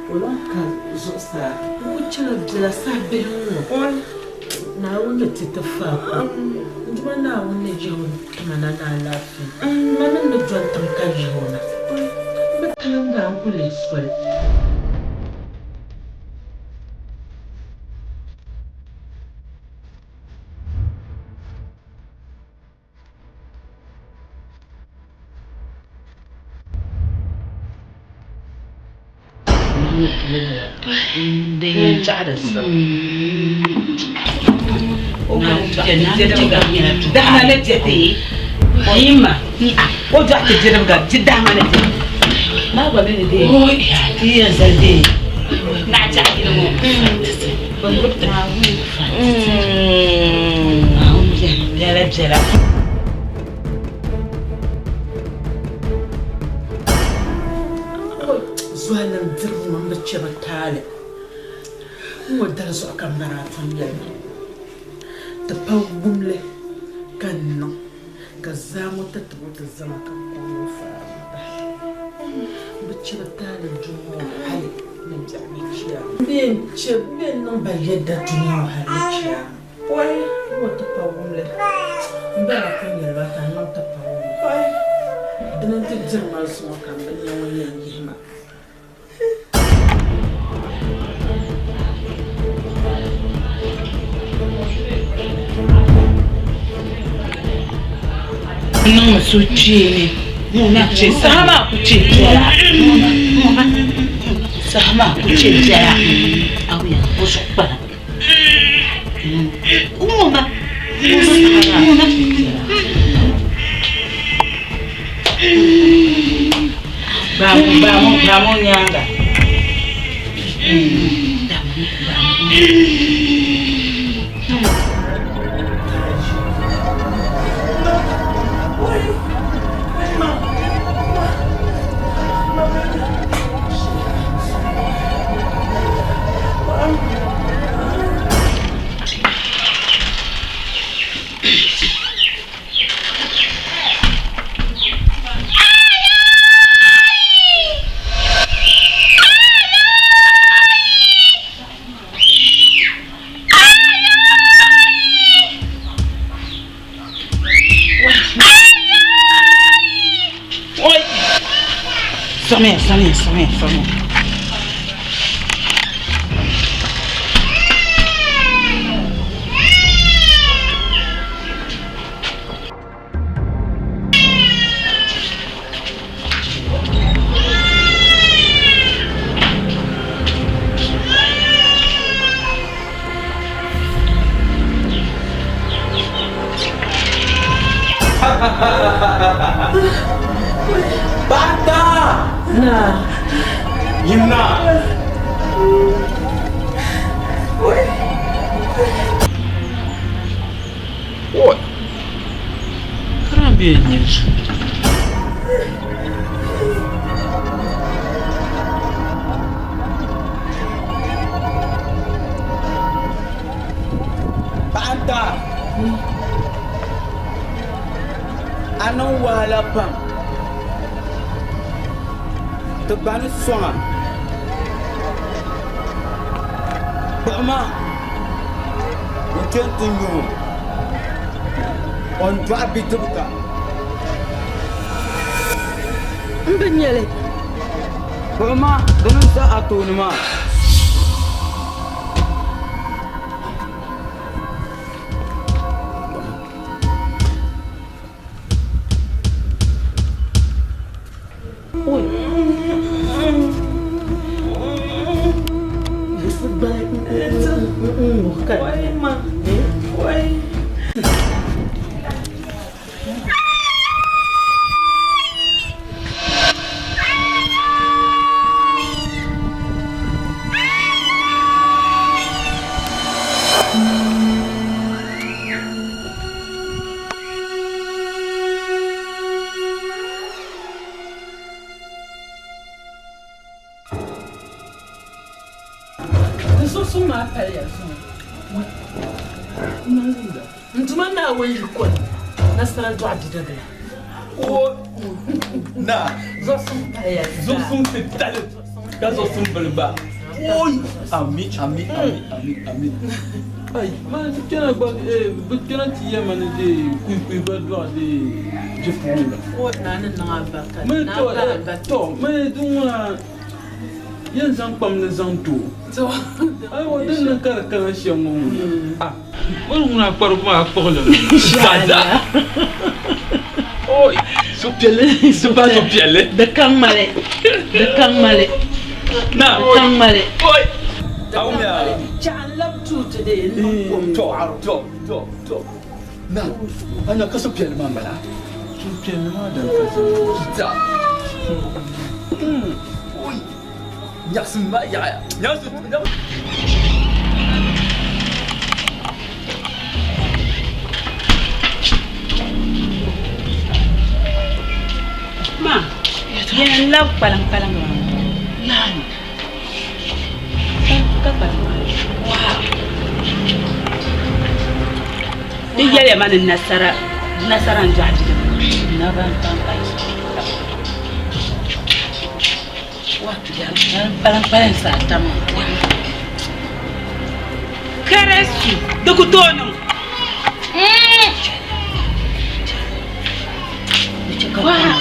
Olaka zosa uchela dela sabe na wona titafa ndima na wona jewo kamana na lafi mana ndo jontam ka jona betanga kule swal Dengan cara dah mana jadi? Ima, oh dah jadi berkat, dah mana jadi? Mana benda dia? Oh ya, dia jadi. Nak jadi dulu. Bentuk tahu. Jalan. Zualan dirma mace batale wadar su akan maratun yanzu ta fagumle kan nan ka zama ta tabbata zama kan kuma fara mace batale juma'a hali na jami'a biyan nan ba yadda juma'a hali wai wata fagumle ba a kan yarba ta nan ta fagumle dinan ta jirma su akan bayan wannan yima Não suci ni, nak cik sama aku cik dia. Sama aku cik dia. Aku yang busuk banget. Mama. Bangun nyangga. Samir. Na. Yimna. Ой. Рабеднич. Panta. Anon wala pam. Tebani songa. Bama. Mungkin tunjuk. On doit bituka. Mbenyele. Bama, dengan saat tu nama. Ntuma na wani kwan nasara do adidagala. Oh, na. Zosun paya. Zosun tale. Ka zosun balba. Oi, ami. Ai, man, tena ba tena tiya man de kui ba do de jefu. Oh, na abaka. Man to, man dunwa yan zan pam na zan to. So, ai wadan nan kara shan mu. Ah, wani muna faru kuma a kwallo. Sada. Oi, so piele, so pas so piele. De kang male. Na, kang male. Oi. Awnya. Chan love to today. To. Na, anya ka so piele mambala. So piele ma da ka. Oi. Nyasma ya. Ma, yan love palang ma. Lan. Kapan? Wow. Dia ya mana nasaran jadi. Naban pampai. Wah, jangan palang satam. Keresu, dokutono. Wah.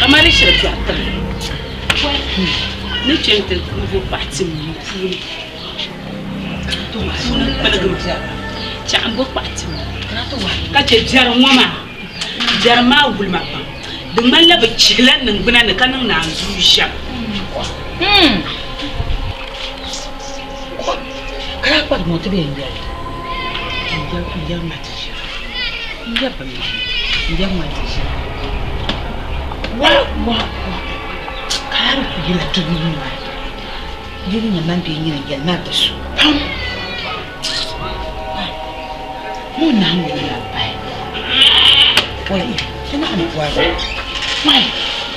Amari shirki atta. Ni chentel kuvo parti mu furi. To ma sunan balagum ja. Chambo parti mu. Ka ce jar ngoma. Jar ma gulma ba. Dum man la bicilan nan guna ne kanan na zusha. Kara kwa mo to be ngal. Ngal mati. Ngal pa mi. Ngal mati. Wah. Kara ku gila to ni ma. Gila na man bi ni ngal na da su. Pam. Mo na mo na bai. Wai, tana an buwa. Mai,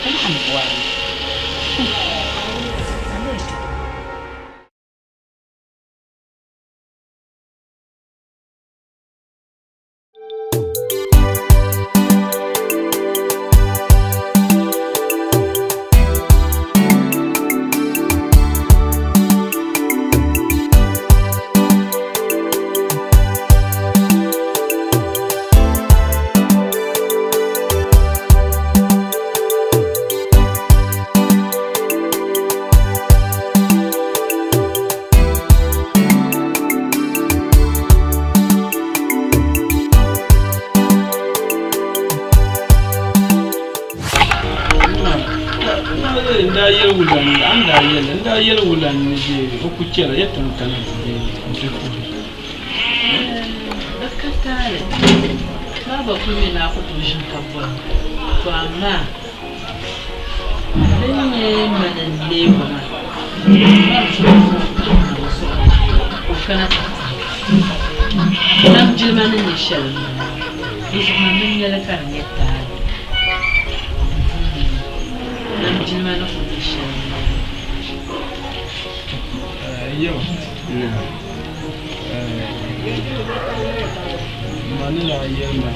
tana an buwa. nda yel wulan ne je ko kucera yetan kana je ko Dakatare. Baba kuma na fito shin kabba. Ama. Ini mana lewa. Kana. Nam jilman ni shell. Is mamin yala karneta. Nam jilman ni shell. Yo. Manila yema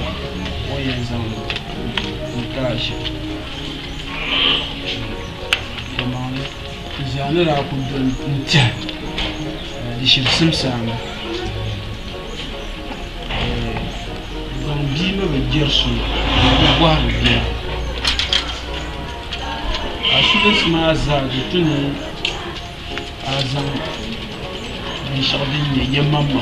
oyenza mkashi. Kamane zanira kudun ntia. Dishib simsama. Bambima be gersu bwa bia. Asudes ma za tuni azam ni shadin ye mamma.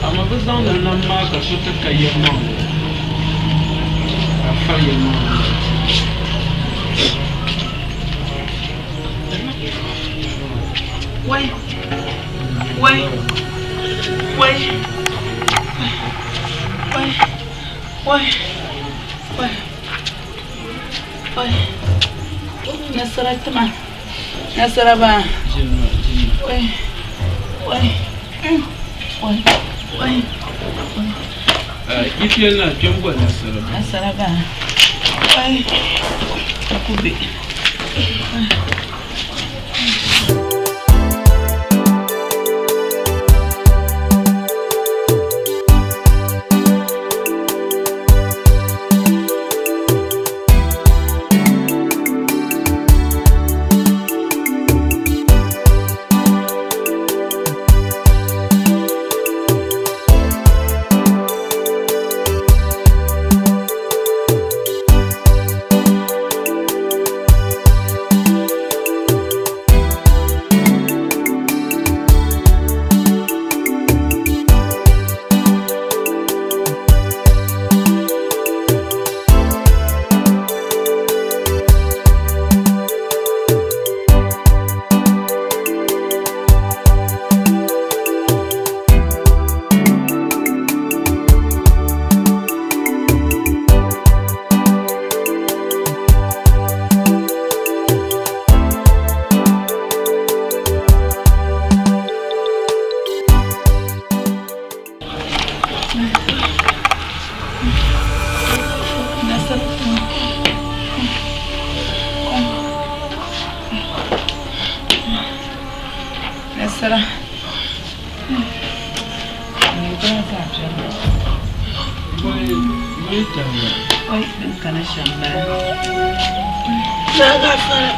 Ama bezan da nan ma ka so ta kayan ma a fayin ma Wai Nasara tama Nasara ba Wai if you're not jump on Nasara ba Wai Akubi Nasara Oi, kana shamba. Naga fara.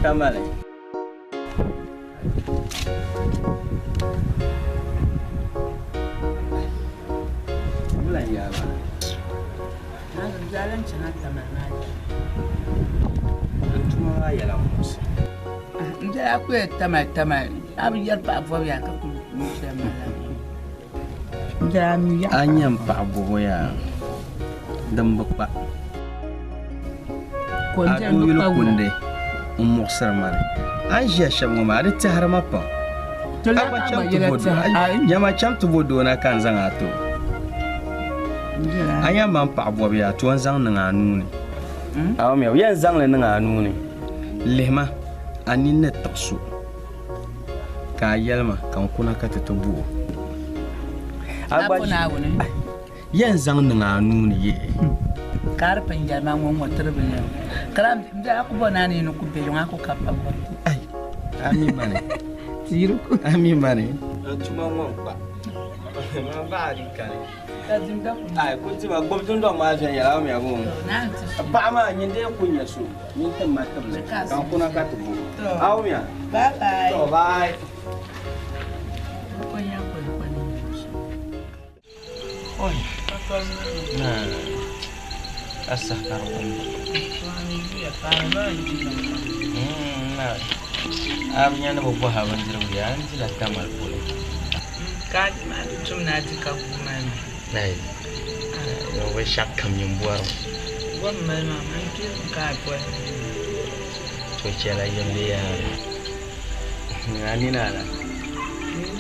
Kamale. Bulan ya ba. Na jalan cina tamana. Tuma ya la musa. Nja aku tama. Abi yar pa fo ya ka ku musa mala. Nja mi ya. Anyam pa bo ya. Dambak pa. Konde ndo kunde. Moksar mare. Anja shamgo mare ta harma pa. Nyama cham tu bodo na kan zanga to. Anya man pa bo ya to zang na anu ni. Aw me yan zang le na anu ni. Lehma anin ne taksu. Ka yelma kan kuna ka to bu. Agba yan zang na anu ni ye. Kar penja ma mo terbe ne. Karam nda aku bonani no ku be yon aku kappa. Ai. Ami mane. Tiro ko. Ami mane. Tuma ngom pa. Ma ba di kale. Kazim da ku. Ai ku ti ba gom tun do ma jan ya mi agun. Ba ma nyin de ku nya su. Min tan ma tabla. Kan kuna ka tu. Aw mi. Bye bye. To bye. Ko nya ko ko ni. Oi. Nah. Asah karun. Nah. Abnya na bubuh hawan jeruyan sila tamal pula. Kad man cuma di kabuman. Nah. Yo we syak kam yung buar. Buat mana mungkin kad buat. Cuaca yang dia. Ani nala.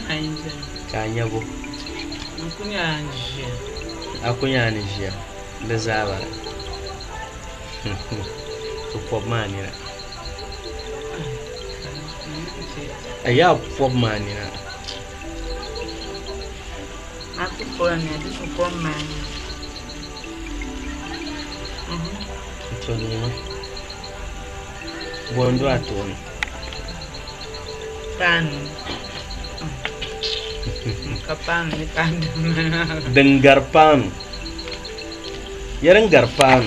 Anja. Kanya bu. Aku ni anja. Aku nya anja. Lezaba. Tu pop mani na. Ayah pop mani na. Aku pun ni tu pop mani. Itu ni mah. Bondo atun. Pan. Kapan ni pan? Dengar pan. Ya dengar pan.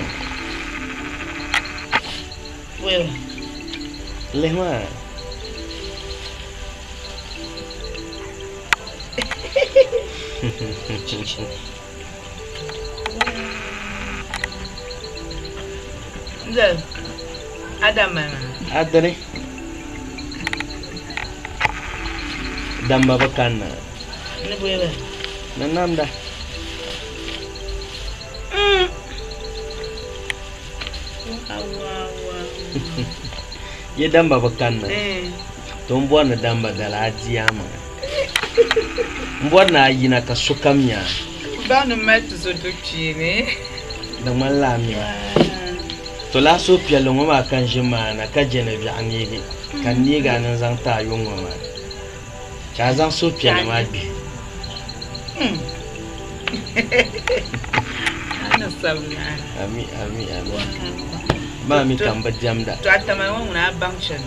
Well. Lehma. Zul. Ada mana? Ada nih. Damba bakana. Ini boleh. Nanam dah. Ye damba bakana. Tombo na damba dalaji ama. Mbona yina kasukamnya. Bana metu so tukini. Damalami. Tola so pialo ngoma kanjima na kajene bi anigi. Kaniga nan zang ta yongwa ma. Cha zang so pialo ma bi. Ana sabna. Ami. Mami tamba jamda. Tu atama wangu na bankshan.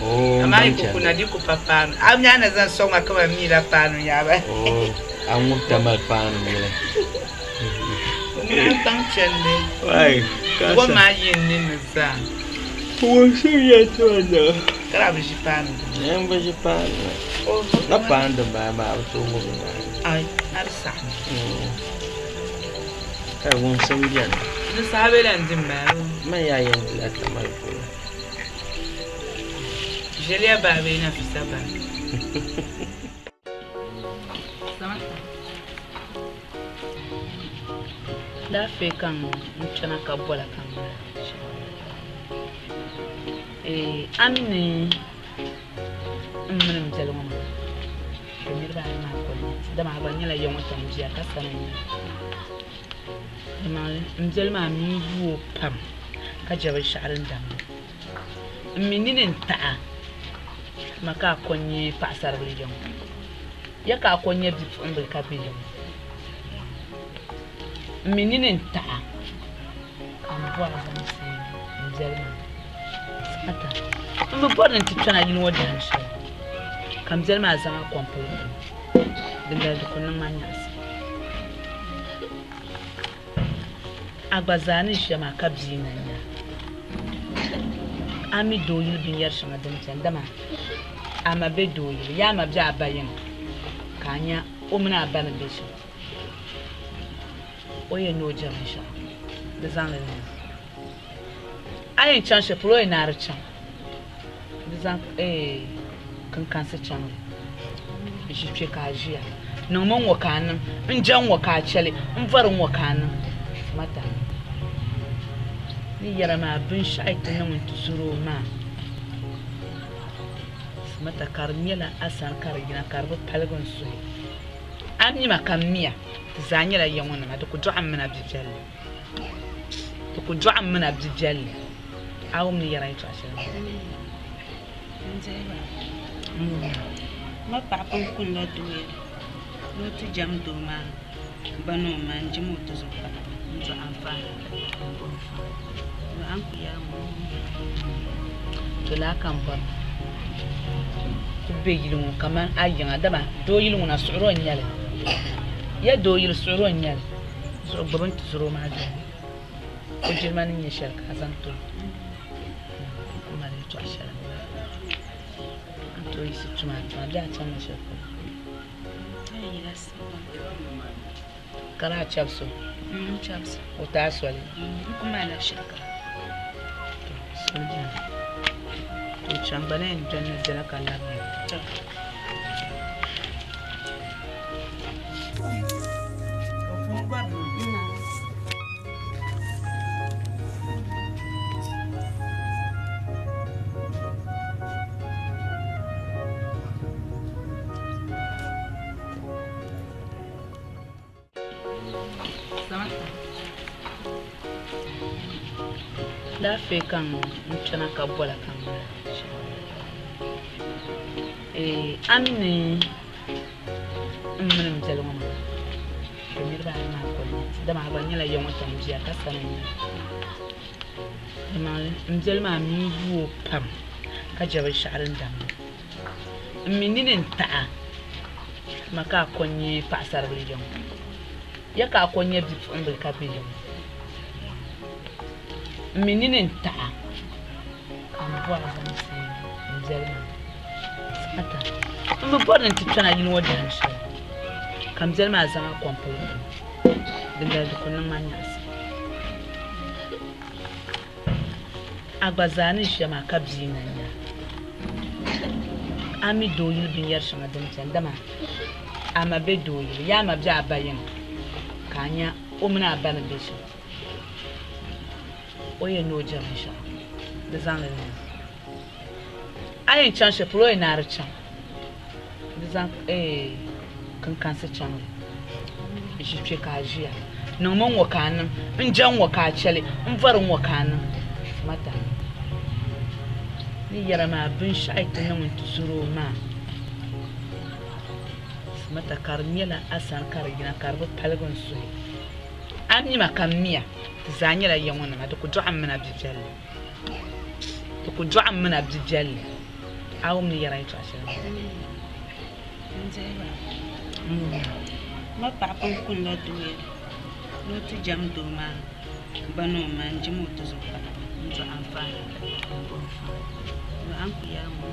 Oh. Ama iko kuna diko papano. Amnya na zan songa kama mira pano yaba. Oh. Amu tamal pano mira. Una bankshan de. Wai. Wa ma yin ni nza. Wo siya tona. Kara bishi pano. Yamba ji pano. Oh. Na pano ba ma to mo na. Ai, arsa. Kai won sangiyan. Ni sabe lan dimbaro. Ma yayin da tamal ko. Jelia babe na fisaba. Da fe kan mutana ka bola kan. Amini mmenem jaloma. Ni ba ma ko da ma ba nyala yongo tamjia ka sanan. Mjelma mi vu pam ka jabe sharin dam. Mininin ta'a maka konye pasar biliyon ya ka konye bifin bilka biliyon mininin ta'a an buwa zan sai mjelma ata an bu buwa nan titana yin wadan shi kam mjelma zama kwamfuta dinga da kunnan manyasa agbazani shi ma ka biyi nan ya ami doyil bin yar shanga dum dama ama be doyil ya ma bja bayin kanya o muna bana be shi o ye no jam sha da zanga ne ayin chan she pro ina archan da zan kan kansa chan shi ce ka jiya no mon wakanin in jan waka chele in farin wakanin mata ni yara ma bin shaiti na mun tusuro ma mata karnyela asan kargina karbu palgon su amni makammiya zanyela yamuna ma to ku du'an mana bijal to ku du'an mana bijal awum ni yara ito ashe ma papun kun la duwe no tu jam do ma bano man jimu to zo pa nzo amfana an ku ya mu to la kan ba ku be yilmu kaman ayyan adama do yilmu na suro nyale ya do yil suro nyale so baban to suro ma da ko jirmanin ya sharka zanto kuma ne to ashara to yi su tuma da can na sharka kara chapso chapso o ta swali kuma la sharka to chambane janna zala kala da fe kan mutana ka bola kan amini mmenem jaloma ni ba ma ko da ma ba nyala yongo tamjia ka sanan ma mjelma mi vu pam ka jabe sharin dam mininin ta'a maka konye pasar biliyon ya ka konye bifin bilka biliyon mininin ta'a an buwa zan sai mjelma ata an bu buwa nan titana yin wadan shi kam mjelma zama kwamfuta dinga da kunnan manyasa agbazani shi ma ka biyi nan ya ami doyil bin yar shanga dum dama ama be doyil ya ma bja bayin kanya o muna bana be shi o ye no jam sha da zanga ne ayin chan she pro ina archan da zan kan kansa chan shi ce ka jiya no mon wakanin in jan waka chele in farin wakanin mata ni yara ma bin shaiti na mun tusuro ma mata karnyela asan kargina karbu palgon su amni makammiya zanyela yamuna ma to ku du'an mana bijal to ku du'an mana bijal awum ni yara ito ashe ma papun kun la duwe no tu jam do ma bano man jimu to zo pa nzo amfana an ku ya mu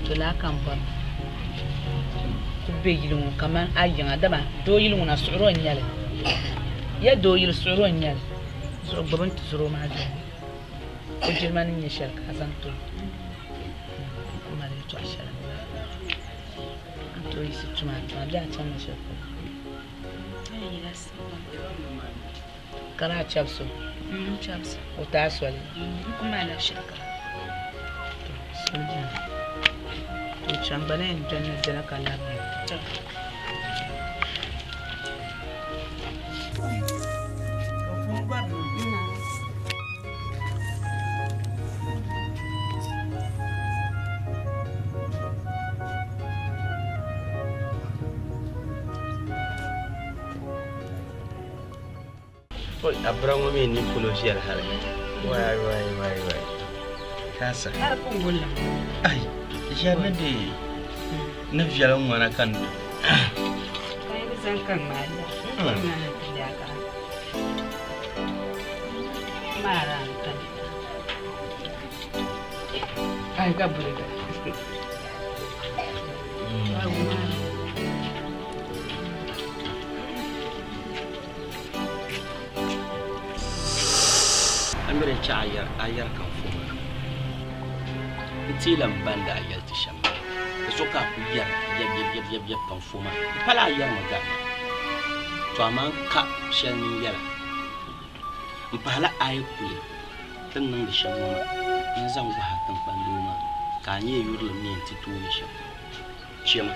to la kan ba ku be yilmu kaman ayyan adama do yilmu na suro nyale ya do yil suro nyale so baban to suro ma da ko jirmanin ya sharka zanto to ashara to isi tuma da can mu shako kana chapso chapso o ta swali kuma la shirka soja to chambane janna da kala Abraham me ni kulosiyar har wai kasa har kun gulla ai ya na de na fiyaran wana kan kai bisan kan mala na ya ka mara kan ai ka bure amire cha ayar kan fuma itilam banda ayar tisham so ka ku yar yab kan fuma pala ayar maga to aman ka shan yara pala ay ku tan nan da shan mama in zan ku hakan bandoma ka ne yuro ne titu ne shan chema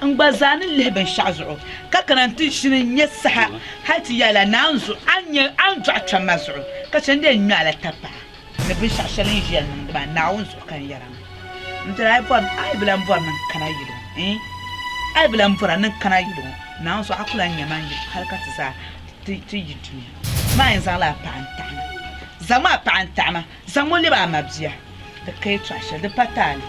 ngba zanin leben shazu ka karantin shirin ya saha hati yala nanzu anya an jwa mazu ka cende nyala tapa ne bin shashalin jiyan nan ba nawun su kan yaran ndira ai bilan bor nan kana yido ai bilan bor nan kana yido nan su akula nyaman yi har ka tsa ti yidu ma yin zan la panta zama panta ma zamu le ba mabziya da kai trasha da patali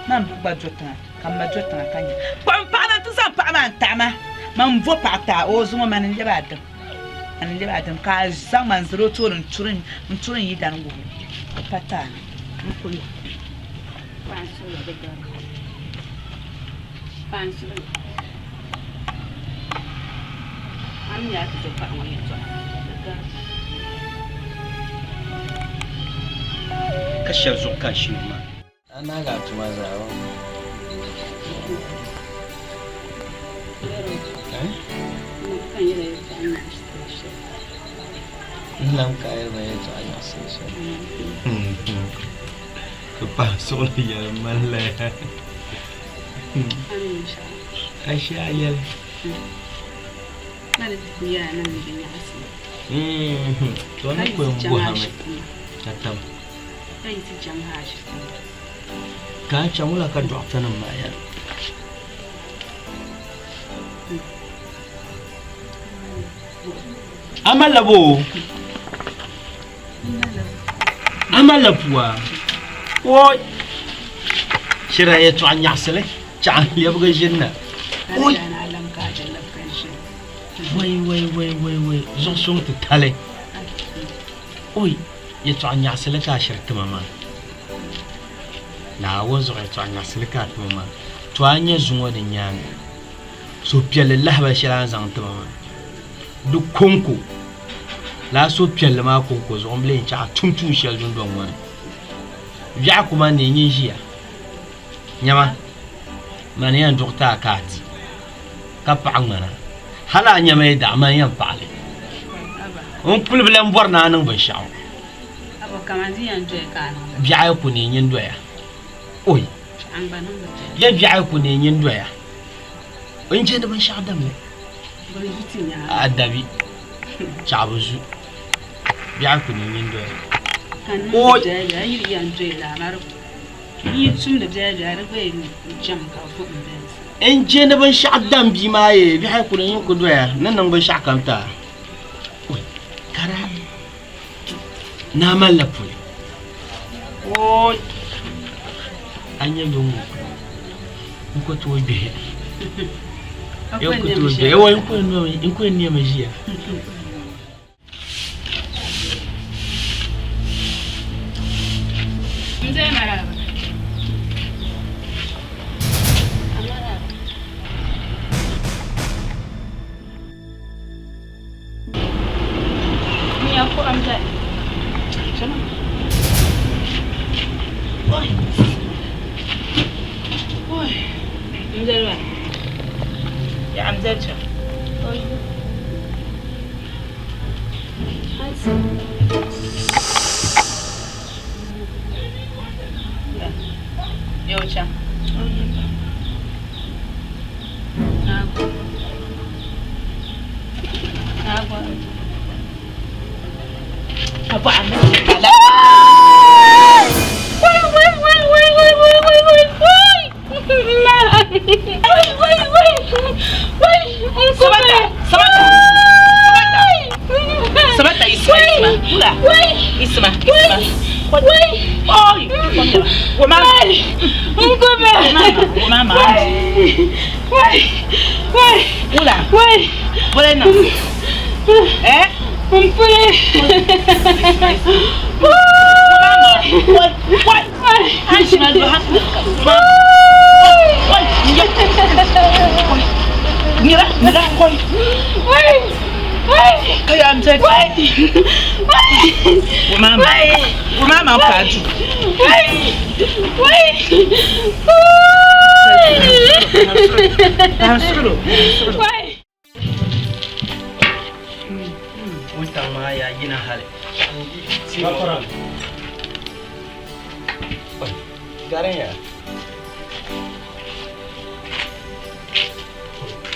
nan ba jota kan ma jota kanya pam pana tu san pa man tama man vo pata o zuma man le badam ka zaman zero turun yi dan go pata mun kuli pansu am ya ta pa wani to kashar zuka shi ma ana ga tuma zawo Lam kaya saya cakap sesuatu. Kepasol ya malah. Aisyah ya. Mana dia nak begini asal. Tuan aku yang buat amat. Katam. Saya itu jangan asal. Kacau lah kan doktor nama ya. Amalabo. Amalapua. Oi. Shiraya tu anya sele. Cang dia bukan jenna. Oi. Wai. Zosong tu thale. Oi. Ye tu anya sele ka shir tu mama. Na wazo tu anya sele ka tu mama. Tu anya zungo de nyang. So piale lahba shiran zang tu mama. Du konko. La so piale ma konko zomble cha tum shel dun don wan. Vya kuma ne yin jiya. Nyama. Mane yan dokta kati. Ka pa ngana. Hala nyama da ma yan pale. On problem borna nan ban shawo. Abo kamandi yan joy kana. Vya ku ne yin doya. Oi. An banan ba. Ya vya ku ne yin doya. On je da ban sha dam ne. Adabi. Chabuzu. Vya ku ne yin doya. Oi. Ya yi yan joy la maro. Yi tun da jaja da bai jam ka fu ben. En je da ban sha dam bi ma ye vya ku ne yin ku doya nan ban sha kamta. Oi. Kara. Na mallafu. Oi. Anya yungu. Nko to be. Eu kutu be. Eu enko ni magia. Mzee maraba. Ni aku amjad. Oi. Amzal ya Amzal cha Yo cha Apa anda salah? Sabata Isma. Pula. Isma. Oi. Mama. Pula. Boleh nak? What? Aisha, you have to come. Mira, koi. Kaya Amzal. Mama paju. Utang maya gina hal. Garing ya?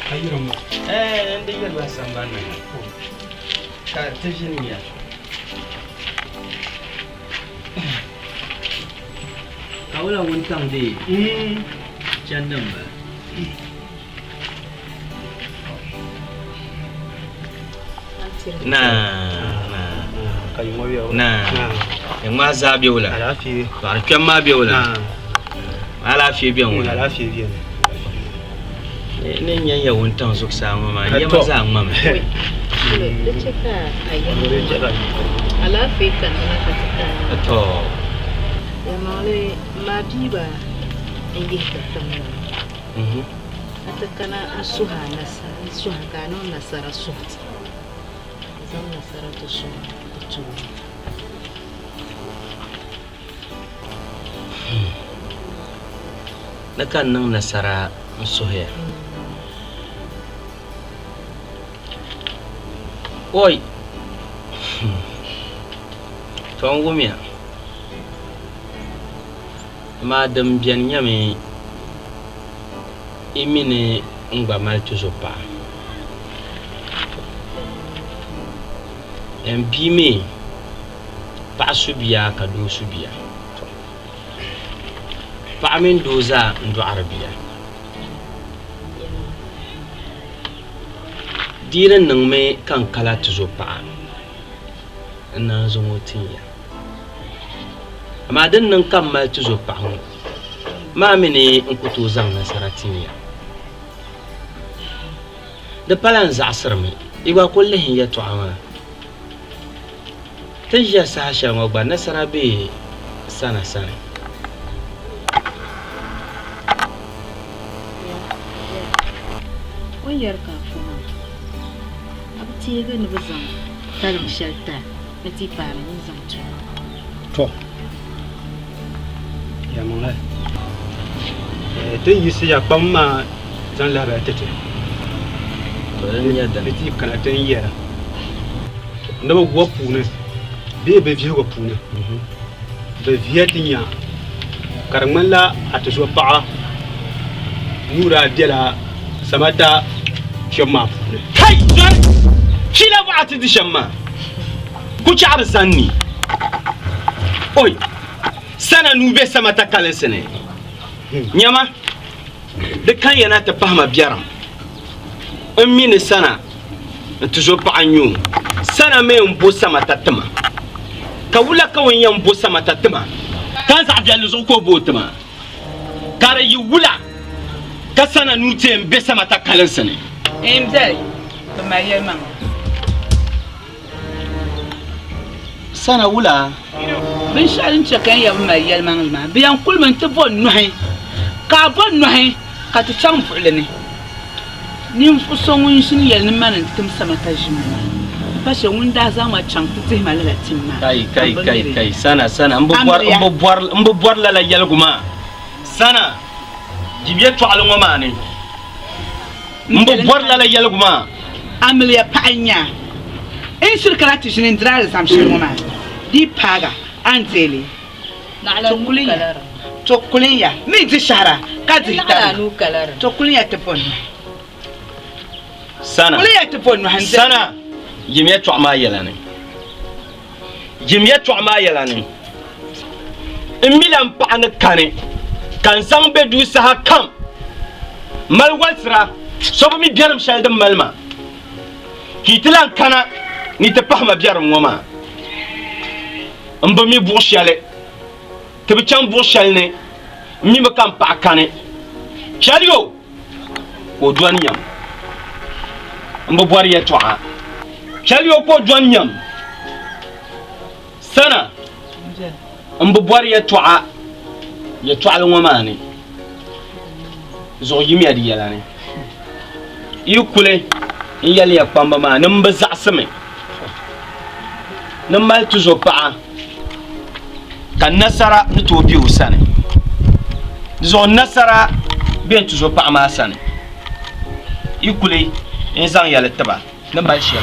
Ayuram. Nanti kan bahasa mana? Kata sini ya. Kau lah untang di. Jandam ba. Yang mazhab yola. Alafi. Barkan ma biola. Alafi biyan wala. Alafi biyan. Ne nya ya wontan zuk sama ma ya maza amma. Da cika ayyan. Alafi kan na ka ta. To. Ya male ma biba ingi ta tamma. Atakana suha nasa suha kanu nasara suha. Zan nasara to suha to. Nakan nang nasara suha. Oi. Tongumia. Madam bian nyame imine ngba mal tuzopa. Mbime pa subia ka do subia. Pa amin doza ndo arabia. Diran nang me kan kala tuzopa. Na zongotinya. Amadan nan kan mal tuzo pahu ma mini nkutu zang nasaratiya da palan za'sar mi iwa kullahin ya tu'ama tajja sasha ngba nasara be sana wayar ka kuma abti ga ni bazan tarin shalta nati fara ni zamtu to ya mona tin yisi ya pamma zan lara tete to ran yadda biti kana tin yera ndaba gwa pune be vie gwa pune be vie tinya karman la atso pa nura dela samata shamma pune kai zan kila ba'at di shamma ku char zanni oi sana nube sama ta kalen sene nyama de kan yana ta fahma biyaram mini sana tuzo pa anyu sana me mbo sama ta tama ka wula ka won yan mbo sama ta tama kan sa biya luzo ko botama kare yi wula ka sana nute mbe sama ta kalen sene Amzal ma yelman sana wula bin sharin cekan ya ma yelman ma biyan kulman ta bon nuhi ka bon nuhi ka ta can fulle ne nin fu son wun shin yel nin manan tum sama ta jima ba she wun da za ma can ta zai malala timma kai sana mbo bor la la yel guma sana Jibia twala ngomani. Mbo borla la yelguma. Amelia Panya. In circulati shinindra zamshir woman. Di paga anzeli. Chokulinya. Mi dishara. Kazi hita. Chokulinya tepon. Sana. Kulinya tepon hanze. Sana. Jimia twama yelani. Jimia twama yelani. Imilan pa ne kane. Kan sang be du sa kam. Mal walsra. So mi biaram shaldam malma. Hitlan kana ni te pahma biaram wama. Mbo mi boshale. Te bi cham boshalne. Mi ma kam pa kane. Chadio. Ko douan nyam. Mbo boari ya twa. Chadio ko douan nyam. Sana. Mbo boari ya twa. Ya twa lo wama ni. Zo yimi adi yalani. Yukule yali ya pamba ma namba zaksame namba tuzo pa kan nasara to bi usane zo nasara bi tuzo pa ma sane yukule insan yala taba namba shi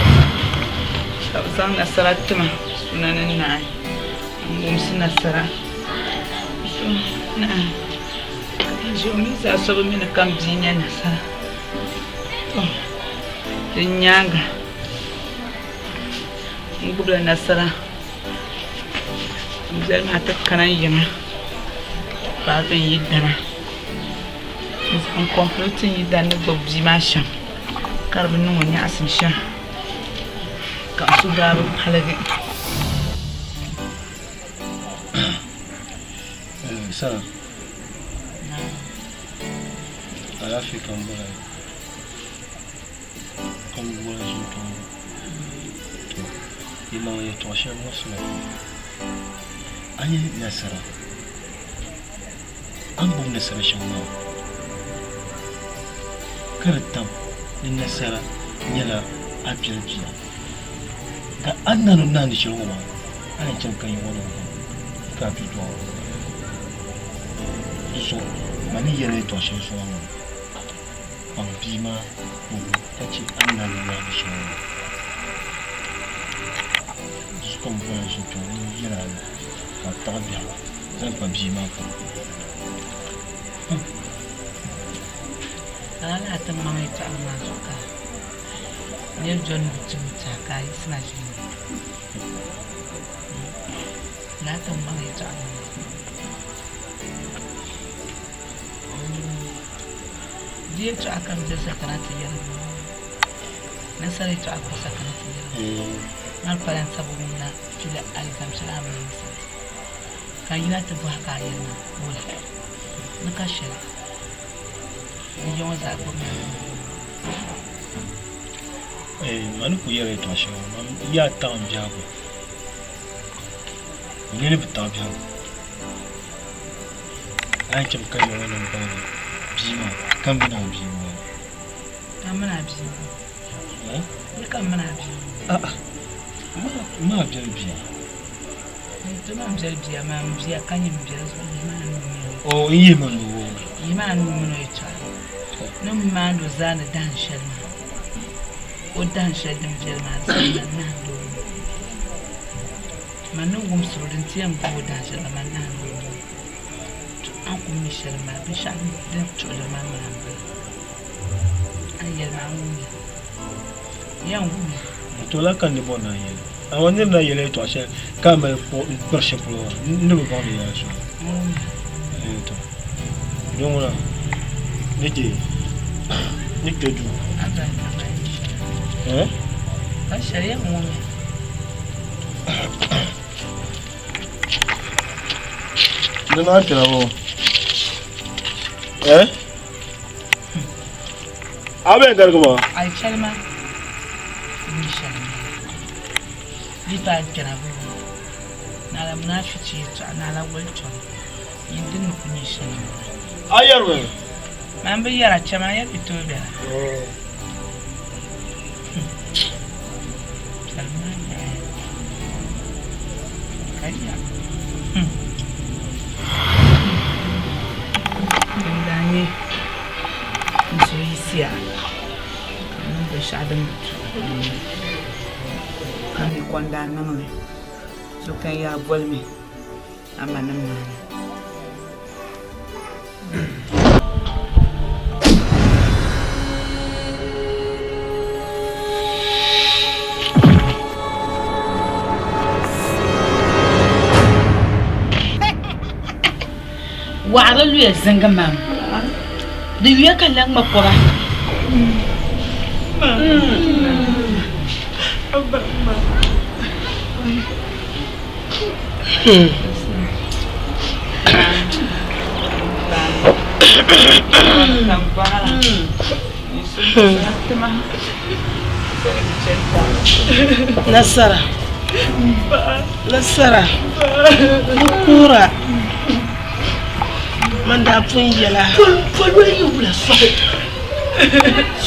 zan nasara tuma sunanan nai ngum sinasara na jo mi za so mi na kam jinya nasara Nyanga ngubla nasara mzal ma ta kanan yima ba ban yidana mun completing yidana gobji ma sham karbin nun wani asin sha ka su garu halage sana ala fi kan bura comme vous voyez il m'a eu trois chiens moi semaine aïe nasara un bon nasara chez moi karatam ni nasara nyala apirpia ka annanu nani chez moi aïe tiens quand il va ka plutôt so mani yele trois chiens so en bima Tati Anna la mission. Jusqu'au voyage je tourne hier à Tabia. Ça pas bien Ala ta mai ta ma suka. Ne John Bututa kai sna shi. Na ta mai ta. Dia tu akan jasa kanati ya. Nasari tu aku sakanati ya. Nal paran sabu mina kila alizam salam nisa. Kayina tu buah kayina boleh. Nakashel. Ni yon za ko. Manu ku yere to asho. Ya ta amjago. Ni ne buta amjago. Ai cham kayo wannan bani. Bima kan bina bima. Kan bina bima. Ni kan bina bima. Ma bien bien. Tu m'as bien bien, ma bien quand il me bien so. Oh, il manu. Il manu no echa. No manu zana dan shelma. O dan sheldem jelma zana nando. Manu gum so den tiam go dan shelma nando. Uncle Michel ma bishan den chole ma mamba. Ayel ma umi. Ya umi. To la kan ni bona yel. Awani na yele to ashe kama po pershe pro. Ne bo bon ya so. To. Yongona. Niki. Nik te du. Sharia umi. Dona travo. Abe garguma. Ay chalma. Michel. Lipa gravo. Nala mnafichi to nala welto. Yindin kunyisha. Ayarwe. Mambe yara chama ya bitobya. Chalma. Kaya. Ndani yaa niŋli sokam yaa boli mi a ma ni maani waɣara luya zingi mam di luya ka lan ŋma kɔba Nasara Kura man da fun yala folo yi wula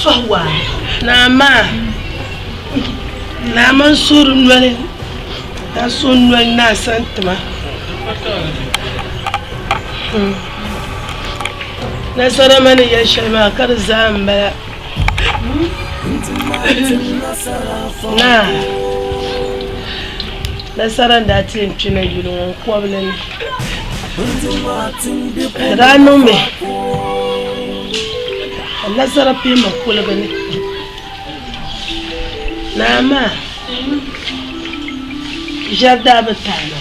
sɔhwa na man suru nwale da sun nwale na santuma Nasara mani ya shama kar zambala na Nasaran da tin tuna yulun kwablan ranu me Nasara pe makula bane na ma jarda batana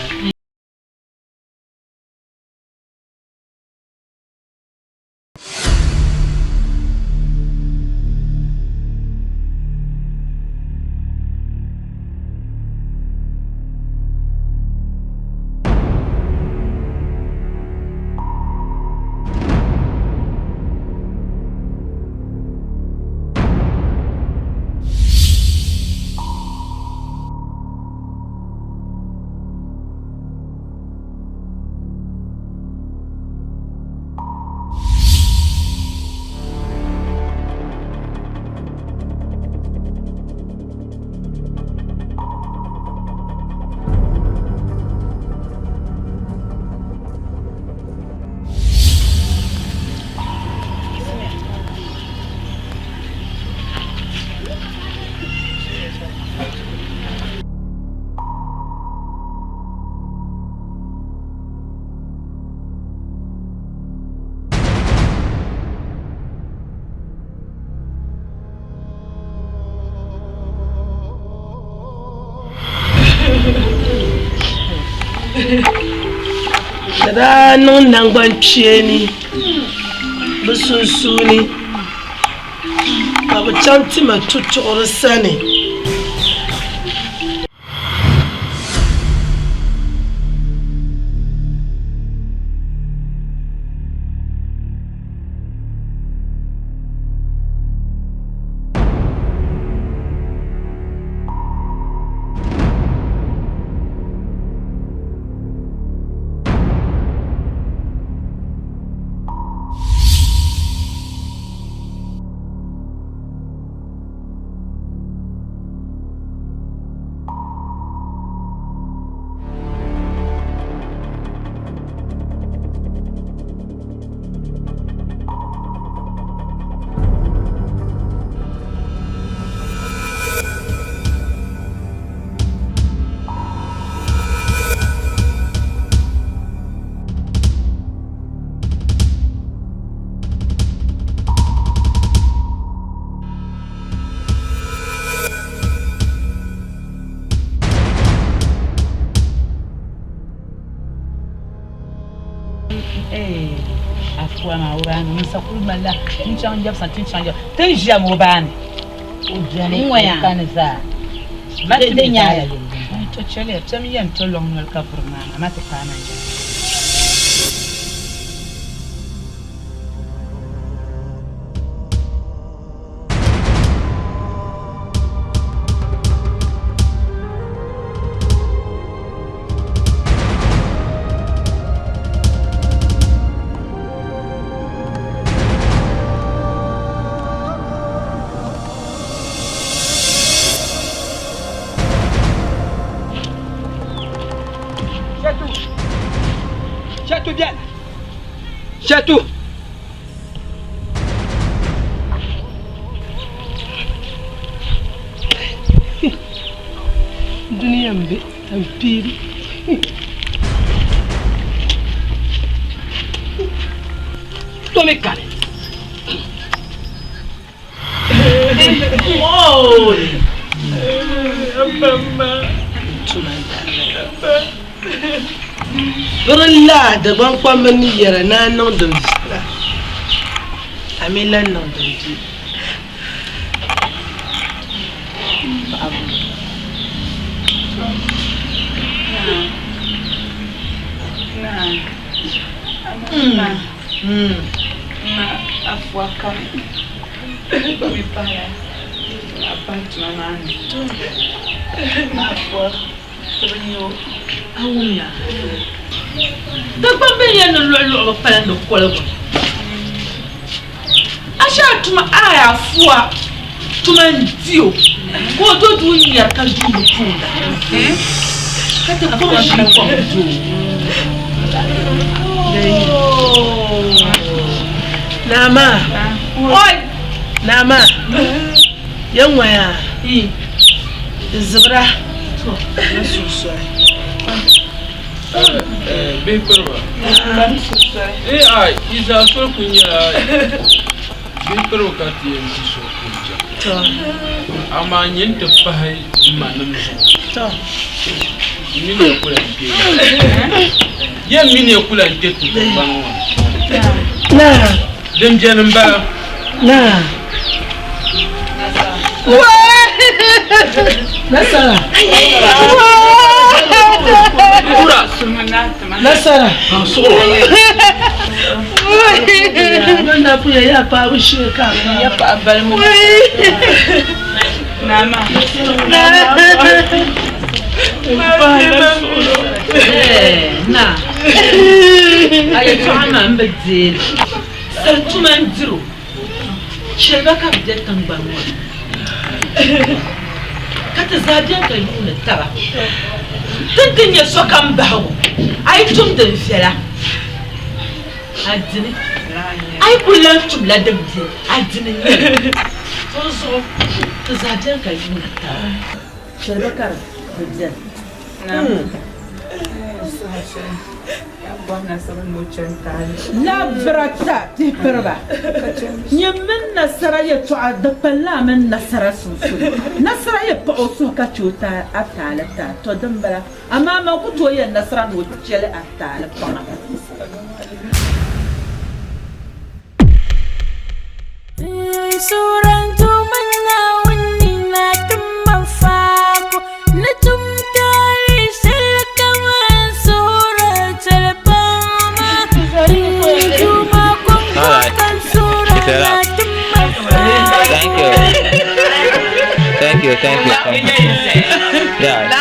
Ranun nangban pieni bususuni babu chanti matutu orasani afwa ma ubani musakulu mala tinchanja santinchanja tenjia mo bani ujani kanisa mate nyaya to chele tami yam to long ngal kafurma mate kana Chatou. duniya mbe tampiri tome kare oh mama Berla da ban kwamma ni yara na nan da bisla amilan nan da ji afwa kam ba mi pala apart mama afwa Rio awunya da bambe yana lolo pala ndo kola asha tuma aya afwa tuma ndio ko to dunya ka du mutunda kata ko shi ko du Nama. Oi. Nama. Yan waya. Zubra. To, na susai. Bai kurba. Ai, iza so kunya. Bai kurba ka tiye mi so kunya. To. Amma yin ta fahai manan so. To. Ni ne kula ke. Yan mi ne kula ke tu banwa. Na. Dem jenin ba. Na. Nasara. Kura. Nasara. So. Wanda puya ya pa wishe ka. Ya pa balmu. Nama. Na. Ayi tuma mbedzeli. Tuma ndiro. Sheba ka bide tangbanwa. Kata zadiya ka yuna tara. Tintin ya so kan bawo. Ai tum da fela. Adini. Ai kullum tumla da bide. Adini ne. So ka zadiya ka yuna tara. Sheba ka bide. La brata ti perba nyemen nasara ye to adapalla men nasara sunsu nasara ye pa osu ka chuta atala ta to dambara amma ma ku to ye nasara no chele atala pa Surantu manna wani na tumma fako na tumtali salkaman suratul bama tuma kan suratul Thank you. Yeah.